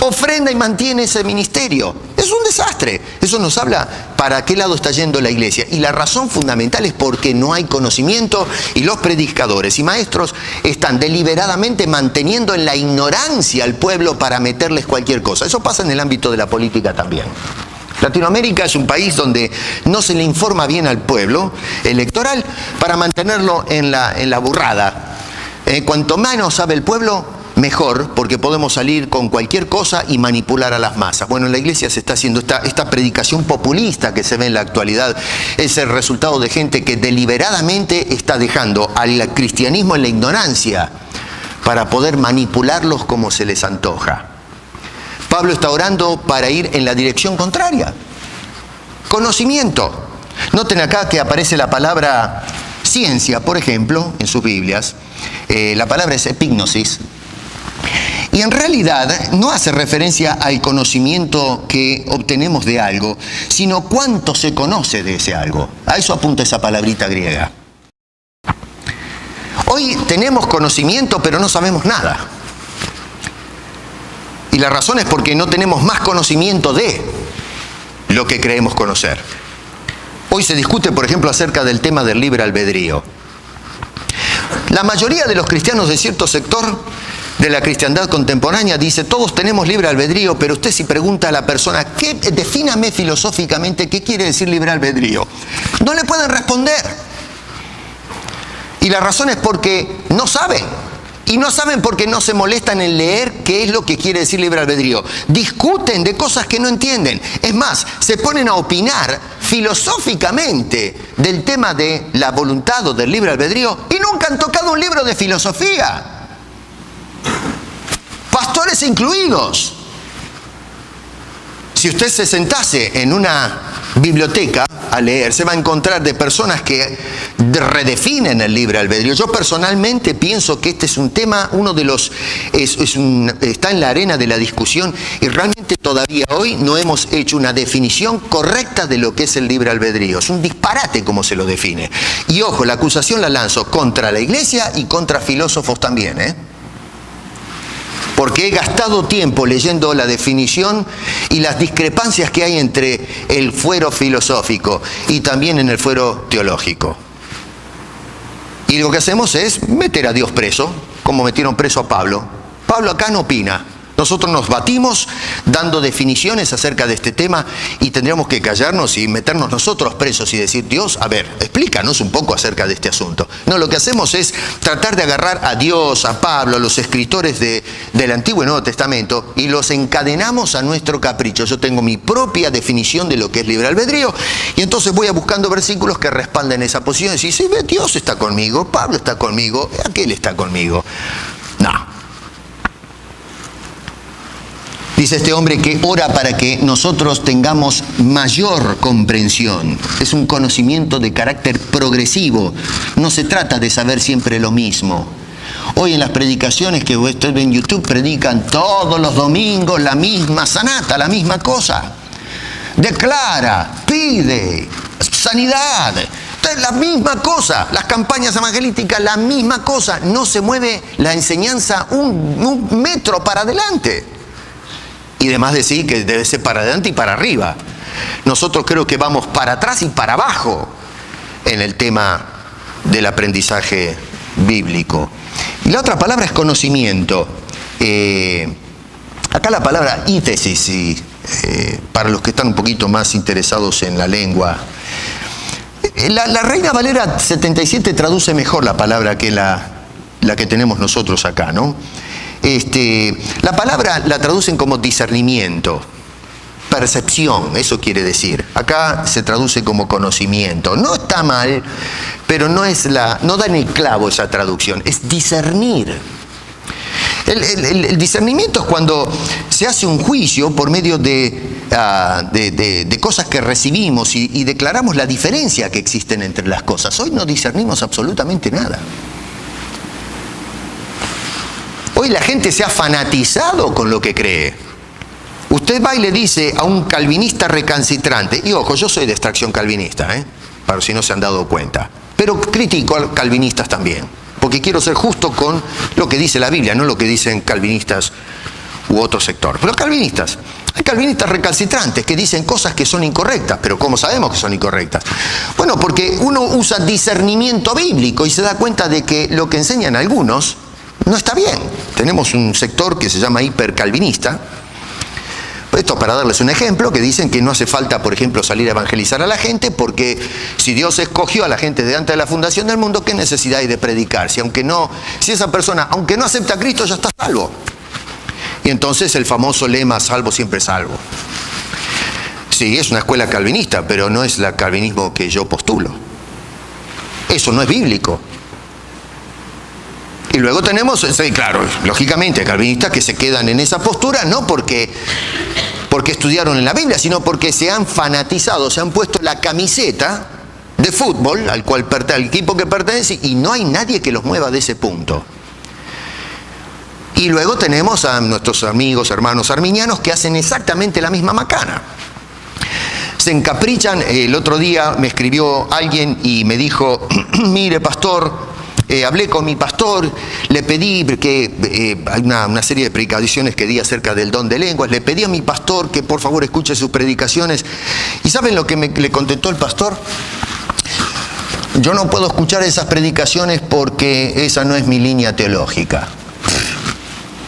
ofrenda y mantiene ese ministerio. Es un desastre. Eso nos habla para qué lado está yendo la iglesia. Y la razón fundamental es porque no hay conocimiento y los predicadores y maestros están deliberadamente manteniendo en la ignorancia al pueblo para meterles cualquier cosa. Eso pasa en el ámbito de la política también. Latinoamérica es un país donde no se le informa bien al pueblo electoral para mantenerlo en la burrada. Cuanto menos sabe el pueblo, mejor, porque podemos salir con cualquier cosa y manipular a las masas. Bueno, en la iglesia se está haciendo esta predicación populista que se ve en la actualidad. Es el resultado de gente que deliberadamente está dejando al cristianismo en la ignorancia para poder manipularlos como se les antoja. Pablo está orando para ir en la dirección contraria. Conocimiento. Noten acá que aparece la palabra ciencia, por ejemplo, en sus Biblias. La palabra es epignosis. Y en realidad no hace referencia al conocimiento que obtenemos de algo, sino cuánto se conoce de ese algo. A eso apunta esa palabrita griega. Hoy tenemos conocimiento, pero no sabemos nada. Y la razón es porque no tenemos más conocimiento de lo que creemos conocer. Hoy se discute, por ejemplo, acerca del tema del libre albedrío. La mayoría de los cristianos de cierto sector de la cristiandad contemporánea dice: todos tenemos libre albedrío, pero usted si pregunta a la persona, defíname filosóficamente qué quiere decir libre albedrío, no le pueden responder. Y la razón es porque no saben. Y no saben porque no se molestan en leer qué es lo que quiere decir libre albedrío. Discuten de cosas que no entienden. Es más, se ponen a opinar filosóficamente del tema de la voluntad o del libre albedrío y nunca han tocado un libro de filosofía. Pastores incluidos. Si usted se sentase en una biblioteca a leer, se va a encontrar de personas que redefinen el libre albedrío. Yo personalmente pienso que este es un tema, uno de los, está en la arena de la discusión y realmente todavía hoy no hemos hecho una definición correcta de lo que es el libre albedrío. Es un disparate como se lo define. Y ojo, la acusación la lanzo contra la iglesia y contra filósofos también, porque he gastado tiempo leyendo la definición y las discrepancias que hay entre el fuero filosófico y también en el fuero teológico. Y lo que hacemos es meter a Dios preso, como metieron preso a Pablo. Pablo acá no opina. Nosotros nos batimos dando definiciones acerca de este tema y tendríamos que callarnos y meternos nosotros presos y decir: Dios, a ver, explícanos un poco acerca de este asunto. No, lo que hacemos es tratar de agarrar a Dios, a Pablo, a los escritores del Antiguo y Nuevo Testamento y los encadenamos a nuestro capricho. Yo tengo mi propia definición de lo que es libre albedrío y entonces voy buscando versículos que respalden esa posición y decir: sí, Dios está conmigo, Pablo está conmigo, aquel está conmigo. No. Dice este hombre que ora para que nosotros tengamos mayor comprensión. Es un conocimiento de carácter progresivo. No se trata de saber siempre lo mismo. Hoy en las predicaciones que usted ve en YouTube predican todos los domingos la misma sanata, la misma cosa. Declara, pide, sanidad. La misma cosa, las campañas evangelísticas, la misma cosa. No se mueve la enseñanza un metro para adelante. Y además decir que debe ser para adelante y para arriba. Nosotros creo que vamos para atrás y para abajo en el tema del aprendizaje bíblico. Y la otra palabra es conocimiento. Acá la palabra ítesis, para los que están un poquito más interesados en la lengua. La Reina Valera 77 traduce mejor la palabra que la que tenemos nosotros acá, ¿no? La palabra la traducen como discernimiento, percepción, eso quiere decir. Acá se traduce como conocimiento. No está mal, pero no da en el clavo esa traducción, es discernir. El discernimiento es cuando se hace un juicio por medio de cosas que recibimos y declaramos la diferencia que existen entre las cosas. Hoy no discernimos absolutamente nada. Hoy la gente se ha fanatizado con lo que cree. Usted va y le dice a un calvinista recalcitrante, y ojo, yo soy de extracción calvinista, para si no se han dado cuenta, pero critico a calvinistas también, porque quiero ser justo con lo que dice la Biblia, no lo que dicen calvinistas u otro sector. Pero calvinistas, hay calvinistas recalcitrantes que dicen cosas que son incorrectas, pero ¿cómo sabemos que son incorrectas? Bueno, porque uno usa discernimiento bíblico y se da cuenta de que lo que enseñan algunos no está bien. Tenemos un sector que se llama hipercalvinista. Esto para darles un ejemplo, que dicen que no hace falta, por ejemplo, salir a evangelizar a la gente, porque si Dios escogió a la gente de antes de la fundación del mundo, ¿qué necesidad hay de predicar? Si esa persona, aunque no acepta a Cristo, ya está salvo. Y entonces el famoso lema, salvo siempre salvo. Sí, es una escuela calvinista, pero no es el calvinismo que yo postulo. Eso no es bíblico. Y luego tenemos, sí, claro, lógicamente, calvinistas que se quedan en esa postura, no porque estudiaron en la Biblia, sino porque se han fanatizado, se han puesto la camiseta de fútbol al equipo que pertenece, y no hay nadie que los mueva de ese punto. Y luego tenemos a nuestros amigos, hermanos arminianos que hacen exactamente la misma macana. Se encaprichan. El otro día me escribió alguien y me dijo, mire pastor, hablé con mi pastor, le pedí que hay una serie de predicaciones que di acerca del don de lenguas, le pedí a mi pastor que por favor escuche sus predicaciones. ¿Y saben lo que le contestó el pastor? Yo no puedo escuchar esas predicaciones porque esa no es mi línea teológica.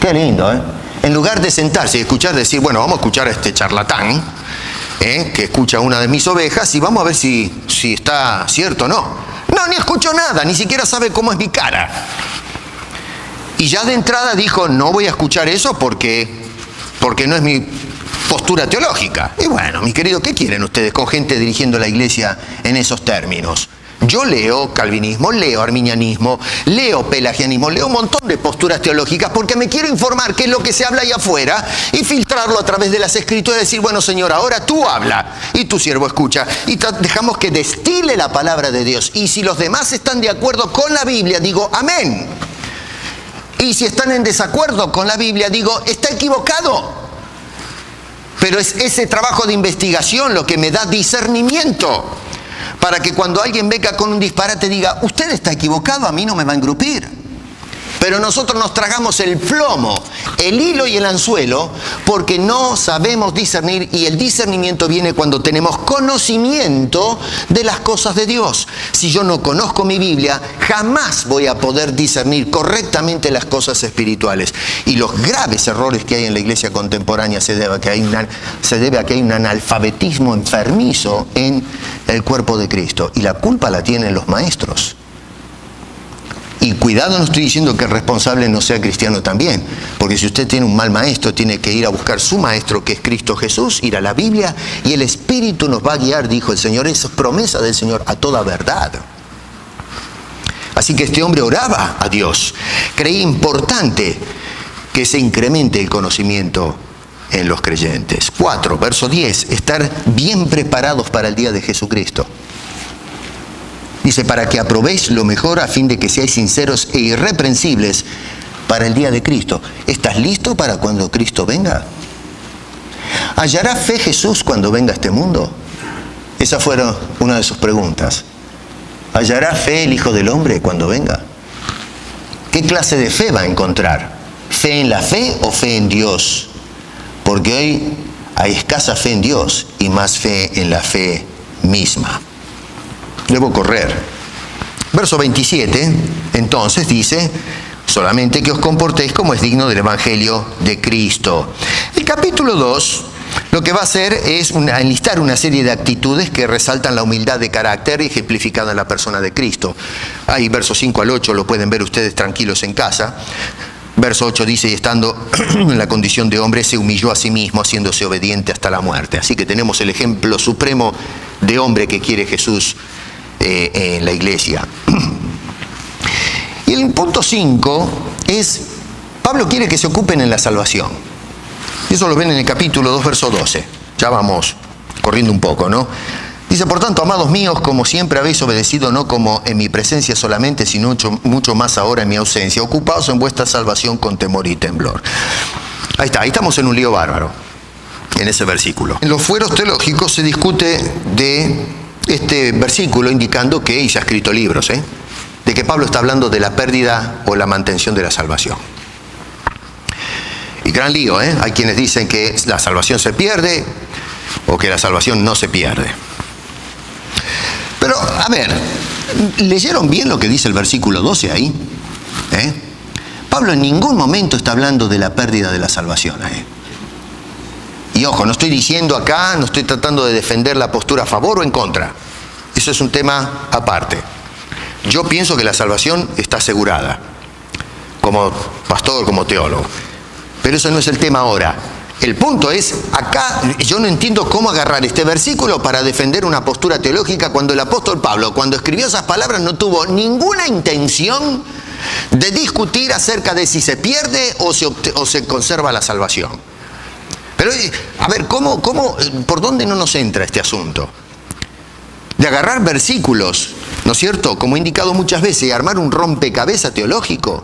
Qué lindo, ¿eh? En lugar de sentarse y escuchar, decir, bueno, vamos a escuchar a este charlatán, que escucha a una de mis ovejas y vamos a ver si está cierto o no. No, ni escuchó nada, ni siquiera sabe cómo es mi cara. Y ya de entrada dijo, no voy a escuchar eso porque no es mi postura teológica. Y bueno, mis queridos, ¿qué quieren ustedes con gente dirigiendo la iglesia en esos términos? Yo leo calvinismo, leo arminianismo, leo pelagianismo, leo un montón de posturas teológicas porque me quiero informar qué es lo que se habla ahí afuera y filtrarlo a través de las escrituras y decir, bueno, Señor, ahora tú habla y tu siervo escucha y dejamos que destile la palabra de Dios. Y si los demás están de acuerdo con la Biblia, digo, amén. Y si están en desacuerdo con la Biblia, digo, está equivocado. Pero es ese trabajo de investigación lo que me da discernimiento, para que cuando alguien venga con un disparate diga, usted está equivocado, a mí no me va a engrupir. Pero nosotros nos tragamos el plomo, el hilo y el anzuelo, porque no sabemos discernir, y el discernimiento viene cuando tenemos conocimiento de las cosas de Dios. Si yo no conozco mi Biblia, jamás voy a poder discernir correctamente las cosas espirituales. Y los graves errores que hay en la iglesia contemporánea se debe a que hay un analfabetismo enfermizo en el cuerpo de Cristo. Y la culpa la tienen los maestros. Y cuidado, no estoy diciendo que el responsable no sea cristiano también, porque si usted tiene un mal maestro, tiene que ir a buscar su maestro, que es Cristo Jesús, ir a la Biblia, y el Espíritu nos va a guiar, dijo el Señor. Esa es promesa del Señor, a toda verdad. Así que este hombre oraba a Dios. Creía importante que se incremente el conocimiento en los creyentes. 4, verso 10, estar bien preparados para el día de Jesucristo. Dice, para que aprobéis lo mejor a fin de que seáis sinceros e irreprensibles para el día de Cristo. ¿Estás listo para cuando Cristo venga? ¿Hallará fe Jesús cuando venga a este mundo? Esa fue una de sus preguntas. ¿Hallará fe el Hijo del Hombre cuando venga? ¿Qué clase de fe va a encontrar? ¿Fe en la fe o fe en Dios? Porque hoy hay escasa fe en Dios y más fe en la fe misma. Debo correr. Verso 27, entonces dice, solamente que os comportéis como es digno del Evangelio de Cristo. El capítulo 2 lo que va a hacer es enlistar una serie de actitudes que resaltan la humildad de carácter ejemplificada en la persona de Cristo. Ahí versos 5 al 8 lo pueden ver ustedes tranquilos en casa. Verso 8 dice, y estando en la condición de hombre, se humilló a sí mismo, haciéndose obediente hasta la muerte. Así que tenemos el ejemplo supremo de hombre que quiere Jesús en la iglesia. Y el punto 5 es, Pablo quiere que se ocupen en la salvación. Y eso lo ven en el capítulo 2, verso 12. Ya vamos corriendo un poco, ¿no? Dice, por tanto, amados míos, como siempre habéis obedecido, no como en mi presencia solamente, sino mucho más ahora en mi ausencia, ocupaos en vuestra salvación con temor y temblor. Ahí está, ahí estamos en un lío bárbaro, en ese versículo. En los fueros teológicos se discute de este versículo indicando que, y se ha escrito libros, de que Pablo está hablando de la pérdida o la mantención de la salvación. Y gran lío, hay quienes dicen que la salvación se pierde o que la salvación no se pierde. Pero, a ver, ¿leyeron bien lo que dice el versículo 12 ahí? Pablo en ningún momento está hablando de la pérdida de la salvación. Y ojo, no estoy diciendo acá, no estoy tratando de defender la postura a favor o en contra. Eso es un tema aparte. Yo pienso que la salvación está asegurada, como pastor, como teólogo. Pero eso no es el tema ahora. El punto es, acá yo no entiendo cómo agarrar este versículo para defender una postura teológica cuando el apóstol Pablo, cuando escribió esas palabras, no tuvo ninguna intención de discutir acerca de si se pierde o se conserva la salvación. Pero, a ver, ¿por dónde no nos entra este asunto? De agarrar versículos, ¿no es cierto?, como he indicado muchas veces, y armar un rompecabezas teológico,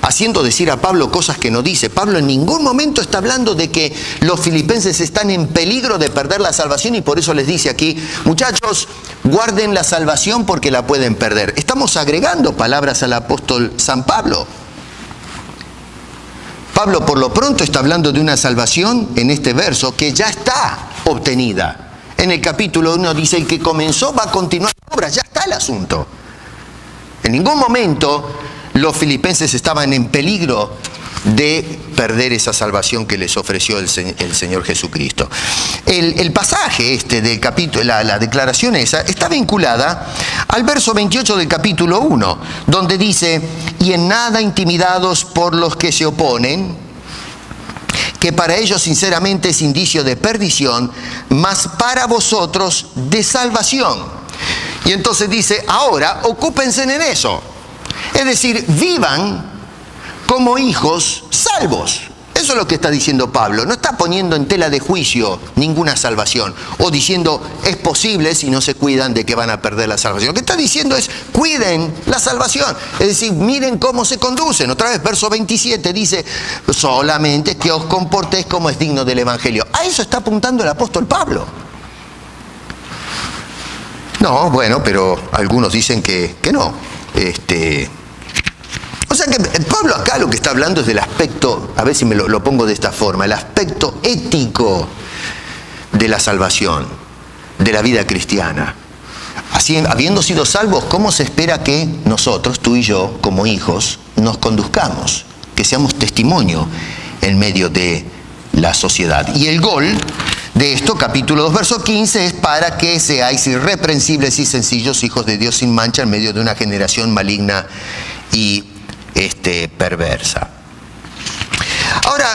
haciendo decir a Pablo cosas que no dice. Pablo en ningún momento está hablando de que los filipenses están en peligro de perder la salvación y por eso les dice aquí, muchachos, guarden la salvación porque la pueden perder. Estamos agregando palabras al apóstol San Pablo. Pablo por lo pronto está hablando de una salvación en este verso que ya está obtenida. En el capítulo 1 dice, el que comenzó va a continuar la obra, ya está el asunto. En ningún momento los filipenses estaban en peligro de perder esa salvación que les ofreció el Señor Jesucristo. El pasaje del capítulo, la declaración esa, está vinculada al verso 28 del capítulo 1, donde dice, y en nada intimidados por los que se oponen, que para ellos sinceramente es indicio de perdición, mas para vosotros de salvación. Y entonces dice, ahora ocúpense en eso. Es decir, vivan como hijos salvos. Eso es lo que está diciendo Pablo. No está poniendo en tela de juicio ninguna salvación. O diciendo, es posible si no se cuidan de que van a perder la salvación. Lo que está diciendo es, cuiden la salvación. Es decir, miren cómo se conducen. Otra vez, verso 27 dice, solamente que os comportéis como es digno del Evangelio. A eso está apuntando el apóstol Pablo. No, bueno, pero algunos dicen que no. O sea que Pablo acá lo que está hablando es del aspecto, a ver si me lo pongo de esta forma, el aspecto ético de la salvación, de la vida cristiana. Así, habiendo sido salvos, ¿cómo se espera que nosotros, tú y yo, como hijos, nos conduzcamos? Que seamos testimonio en medio de la sociedad. Y el gol de esto, capítulo 2, verso 15, es para que seáis irreprensibles y sencillos hijos de Dios sin mancha en medio de una generación maligna y perversa. Ahora,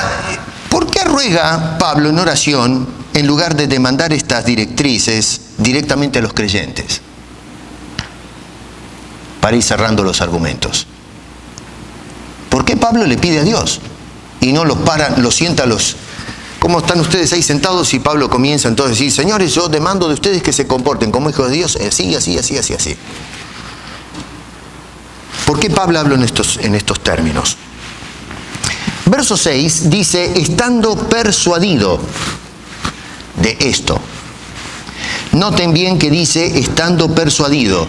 ¿por qué ruega Pablo en oración en lugar de demandar estas directrices directamente a los creyentes? Para ir cerrando los argumentos. ¿Por qué Pablo le pide a Dios y no lo sienta a los ¿Cómo están ustedes ahí sentados? Y Pablo comienza entonces a decir, señores, yo demando de ustedes que se comporten como hijos de Dios, así, así, así, así, así. ¿Por qué Pablo habla en estos términos? Verso 6 dice, estando persuadido de esto. Noten bien que dice, estando persuadido.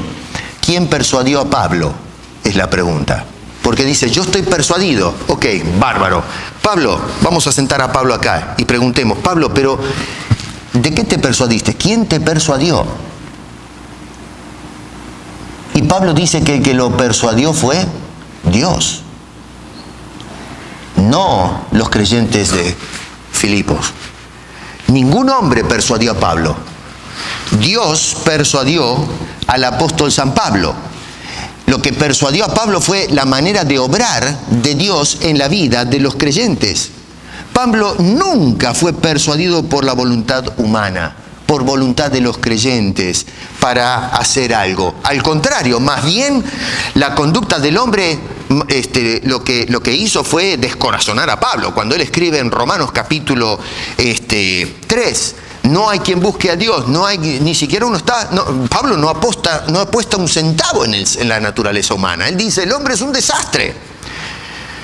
¿Quién persuadió a Pablo? Es la pregunta. Porque dice, yo estoy persuadido. Ok, bárbaro. Pablo, vamos a sentar a Pablo acá y preguntemos, Pablo, pero ¿de qué te persuadiste? ¿Quién te persuadió? Y Pablo dice que el que lo persuadió fue Dios. No los creyentes de Filipos. Ningún hombre persuadió a Pablo. Dios persuadió al apóstol San Pablo. Lo que persuadió a Pablo fue la manera de obrar de Dios en la vida de los creyentes. Pablo nunca fue persuadido por la voluntad humana, por voluntad de los creyentes, para hacer algo. Al contrario, más bien, la conducta del hombre, lo que hizo fue descorazonar a Pablo. Cuando él escribe en Romanos capítulo 3, no hay quien busque a Dios, no hay, ni siquiera uno está, Pablo no apuesta un centavo en la naturaleza humana. Él dice, el hombre es un desastre.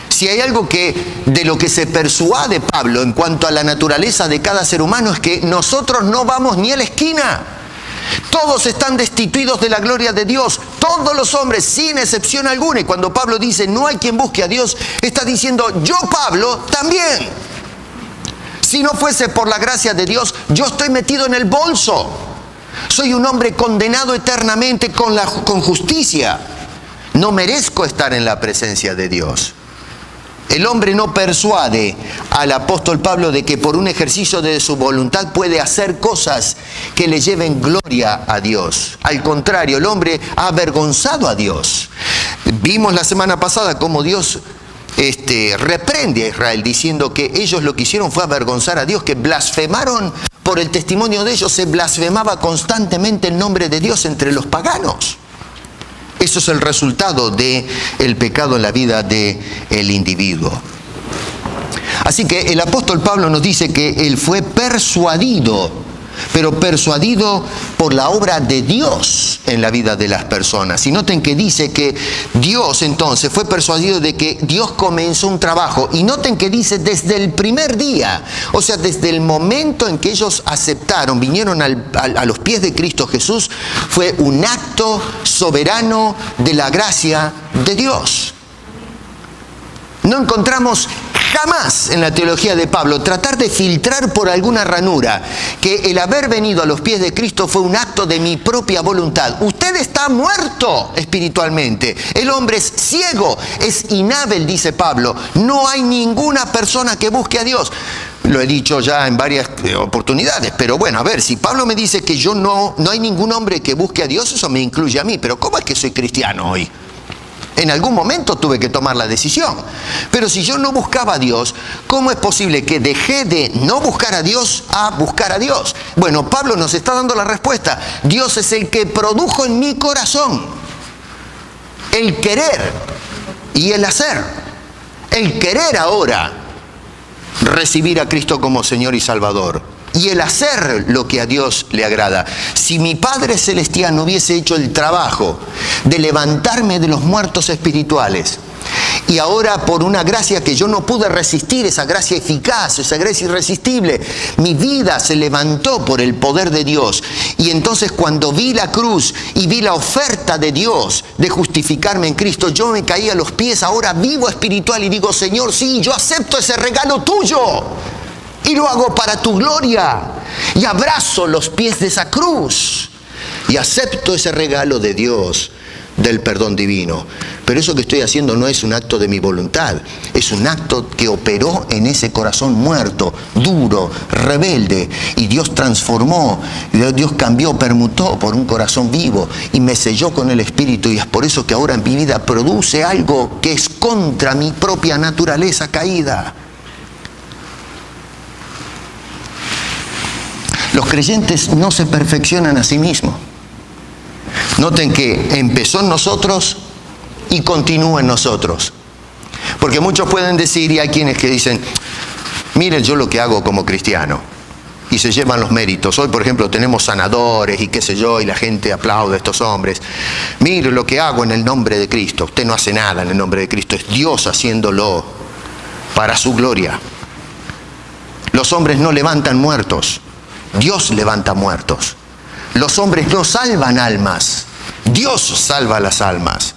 Si hay algo de lo que se persuade Pablo en cuanto a la naturaleza de cada ser humano, es que nosotros no vamos ni a la esquina. Todos están destituidos de la gloria de Dios, todos los hombres, sin excepción alguna. Y cuando Pablo dice, no hay quien busque a Dios, está diciendo, yo, Pablo, también. Si no fuese por la gracia de Dios, yo estoy metido en el bolso. Soy un hombre condenado eternamente con justicia. No merezco estar en la presencia de Dios. El hombre no persuade al apóstol Pablo de que por un ejercicio de su voluntad puede hacer cosas que le lleven gloria a Dios. Al contrario, el hombre ha avergonzado a Dios. Vimos la semana pasada cómo Dios reprende a Israel diciendo que ellos lo que hicieron fue avergonzar a Dios, que blasfemaron por el testimonio de ellos. Se blasfemaba constantemente el nombre de Dios entre los paganos. Eso es el resultado del pecado en la vida del individuo. Así que el apóstol Pablo nos dice que él fue persuadido, pero persuadido por la obra de Dios en la vida de las personas. Y noten que dice que Dios entonces fue persuadido de que Dios comenzó un trabajo. Y noten que dice desde el primer día, o sea, desde el momento en que ellos aceptaron, vinieron a los pies de Cristo Jesús, fue un acto soberano de la gracia de Dios. No encontramos jamás en la teología de Pablo tratar de filtrar por alguna ranura que el haber venido a los pies de Cristo fue un acto de mi propia voluntad. Usted está muerto espiritualmente. El hombre es ciego, es inhábil, dice Pablo. No hay ninguna persona que busque a Dios. Lo he dicho ya en varias oportunidades, pero bueno, a ver, si Pablo me dice que no hay ningún hombre que busque a Dios, eso me incluye a mí. Pero ¿cómo es que soy cristiano hoy? En algún momento tuve que tomar la decisión. Pero si yo no buscaba a Dios, ¿cómo es posible que dejé de no buscar a Dios a buscar a Dios? Bueno, Pablo nos está dando la respuesta. Dios es el que produjo en mi corazón el querer y el hacer. El querer ahora recibir a Cristo como Señor y Salvador. Y el hacer lo que a Dios le agrada. Si mi Padre Celestial no hubiese hecho el trabajo de levantarme de los muertos espirituales, y ahora por una gracia que yo no pude resistir, esa gracia eficaz, esa gracia irresistible, mi vida se levantó por el poder de Dios. Y entonces cuando vi la cruz y vi la oferta de Dios de justificarme en Cristo, yo me caí a los pies ahora vivo espiritual y digo, Señor, sí, yo acepto ese regalo tuyo. Y lo hago para tu gloria. Y abrazo los pies de esa cruz. Y acepto ese regalo de Dios, del perdón divino. Pero eso que estoy haciendo no es un acto de mi voluntad. Es un acto que operó en ese corazón muerto, duro, rebelde. Y Dios transformó, Dios cambió, permutó por un corazón vivo. Y me selló con el Espíritu. Y es por eso que ahora en mi vida produce algo que es contra mi propia naturaleza caída. Los creyentes no se perfeccionan a sí mismos. Noten que empezó en nosotros y continúa en nosotros. Porque muchos pueden decir, y hay quienes que dicen, Miren yo lo que hago como cristiano. Y se llevan los méritos. Hoy, por ejemplo, tenemos sanadores y qué sé yo, y la gente aplaude a estos hombres. Mire lo que hago en el nombre de Cristo. Usted no hace nada en el nombre de Cristo. Es Dios haciéndolo para su gloria. Los hombres no levantan muertos. Dios levanta muertos. Los hombres no salvan almas. Dios salva las almas.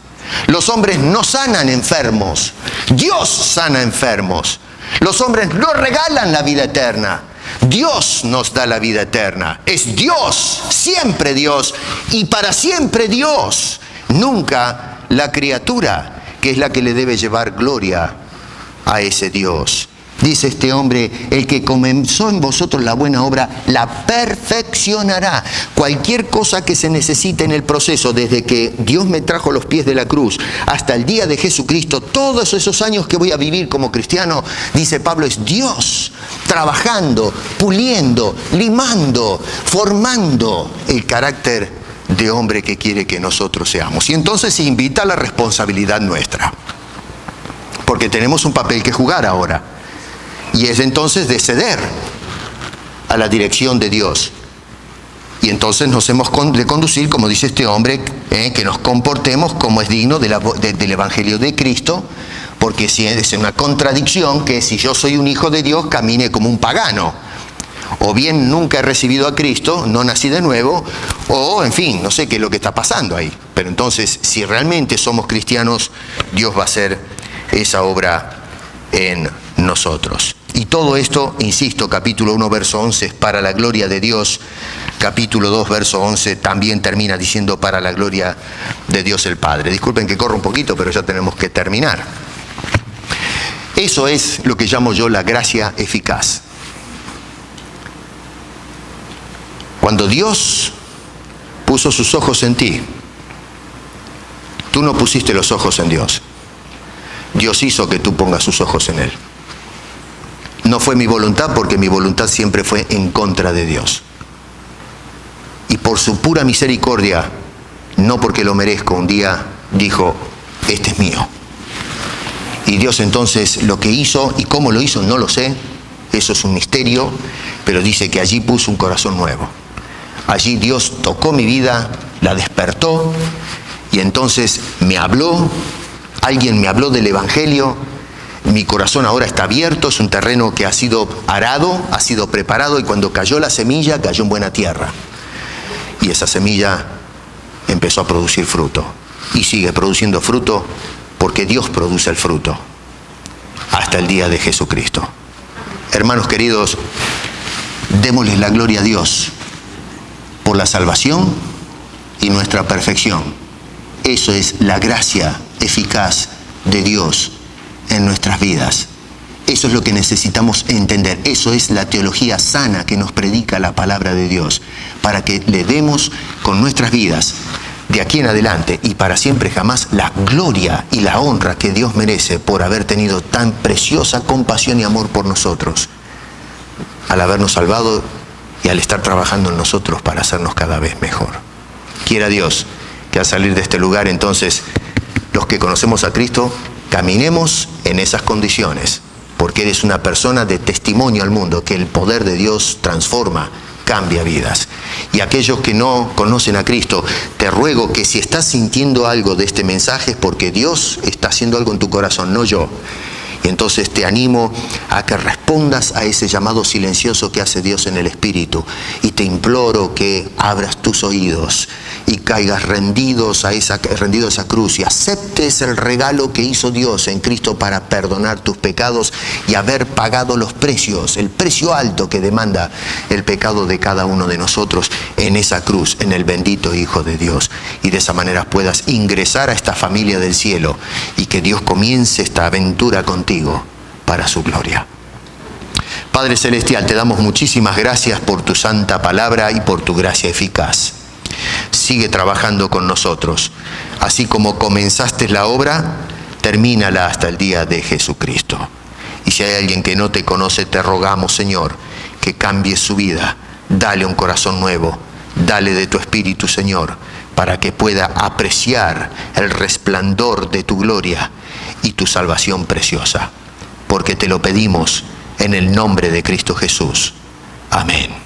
Los hombres no sanan enfermos. Dios sana enfermos. Los hombres no regalan la vida eterna. Dios nos da la vida eterna. Es Dios, siempre Dios y para siempre Dios. Nunca la criatura, que es la que le debe llevar gloria a ese Dios. Dice este hombre, el que comenzó en vosotros la buena obra, la perfeccionará. Cualquier cosa que se necesite en el proceso, desde que Dios me trajo los pies de la cruz hasta el día de Jesucristo, todos esos años que voy a vivir como cristiano, dice Pablo, es Dios trabajando, puliendo, limando, formando el carácter de hombre que quiere que nosotros seamos. Y entonces se invita a la responsabilidad nuestra, porque tenemos un papel que jugar ahora. Y es entonces de ceder a la dirección de Dios. Y entonces nos hemos de conducir, como dice este hombre, que nos comportemos como es digno del Evangelio de Cristo, porque si es una contradicción que si yo soy un hijo de Dios, camine como un pagano. O bien nunca he recibido a Cristo, no nací de nuevo, o en fin, no sé qué es lo que está pasando ahí. Pero entonces, si realmente somos cristianos, Dios va a hacer esa obra en nosotros. Y todo esto, insisto, capítulo 1, verso 11, es para la gloria de Dios. Capítulo 2, verso 11, también termina diciendo para la gloria de Dios el Padre. Disculpen que corro un poquito, pero ya tenemos que terminar. Eso es lo que llamo yo la gracia eficaz. Cuando Dios puso sus ojos en ti, tú no pusiste los ojos en Dios. Dios hizo que tú pongas sus ojos en Él. No fue mi voluntad, porque mi voluntad siempre fue en contra de Dios. Y por su pura misericordia, no porque lo merezco, un día dijo, este es mío. Y Dios entonces lo que hizo y cómo lo hizo no lo sé, eso es un misterio, pero dice que allí puso un corazón nuevo. Allí Dios tocó mi vida, la despertó y entonces me habló, alguien me habló del Evangelio. Mi corazón ahora está abierto, es un terreno que ha sido arado, ha sido preparado y cuando cayó la semilla, cayó en buena tierra. Y esa semilla empezó a producir fruto y sigue produciendo fruto porque Dios produce el fruto hasta el día de Jesucristo. Hermanos queridos, démosle la gloria a Dios por la salvación y nuestra perfección. Eso es la gracia eficaz de Dios en nuestras vidas. Eso es lo que necesitamos entender. Eso es la teología sana que nos predica la palabra de Dios, para que le demos con nuestras vidas, de aquí en adelante y para siempre jamás, la gloria y la honra que Dios merece por haber tenido tan preciosa compasión y amor por nosotros, al habernos salvado y al estar trabajando en nosotros para hacernos cada vez mejor. Quiera Dios que al salir de este lugar, entonces, los que conocemos a Cristo, caminemos en esas condiciones, porque eres una persona de testimonio al mundo, que el poder de Dios transforma, cambia vidas. Y aquellos que no conocen a Cristo, te ruego que si estás sintiendo algo de este mensaje es porque Dios está haciendo algo en tu corazón, no yo. Y entonces te animo a que respondas a ese llamado silencioso que hace Dios en el Espíritu. Y te imploro que abras tus oídos y caigas rendido a esa cruz y aceptes el regalo que hizo Dios en Cristo para perdonar tus pecados y haber pagado los precios, el precio alto que demanda el pecado de cada uno de nosotros en esa cruz, en el bendito Hijo de Dios. Y de esa manera puedas ingresar a esta familia del cielo y que Dios comience esta aventura contigo para su gloria. Padre Celestial, te damos muchísimas gracias por tu santa palabra y por tu gracia eficaz. Sigue trabajando con nosotros. Así como comenzaste la obra, termínala hasta el día de Jesucristo. Y si hay alguien que no te conoce, te rogamos, Señor, que cambies su vida. Dale un corazón nuevo. Dale de tu Espíritu, Señor, para que pueda apreciar el resplandor de tu gloria y tu salvación preciosa. Porque te lo pedimos en el nombre de Cristo Jesús. Amén.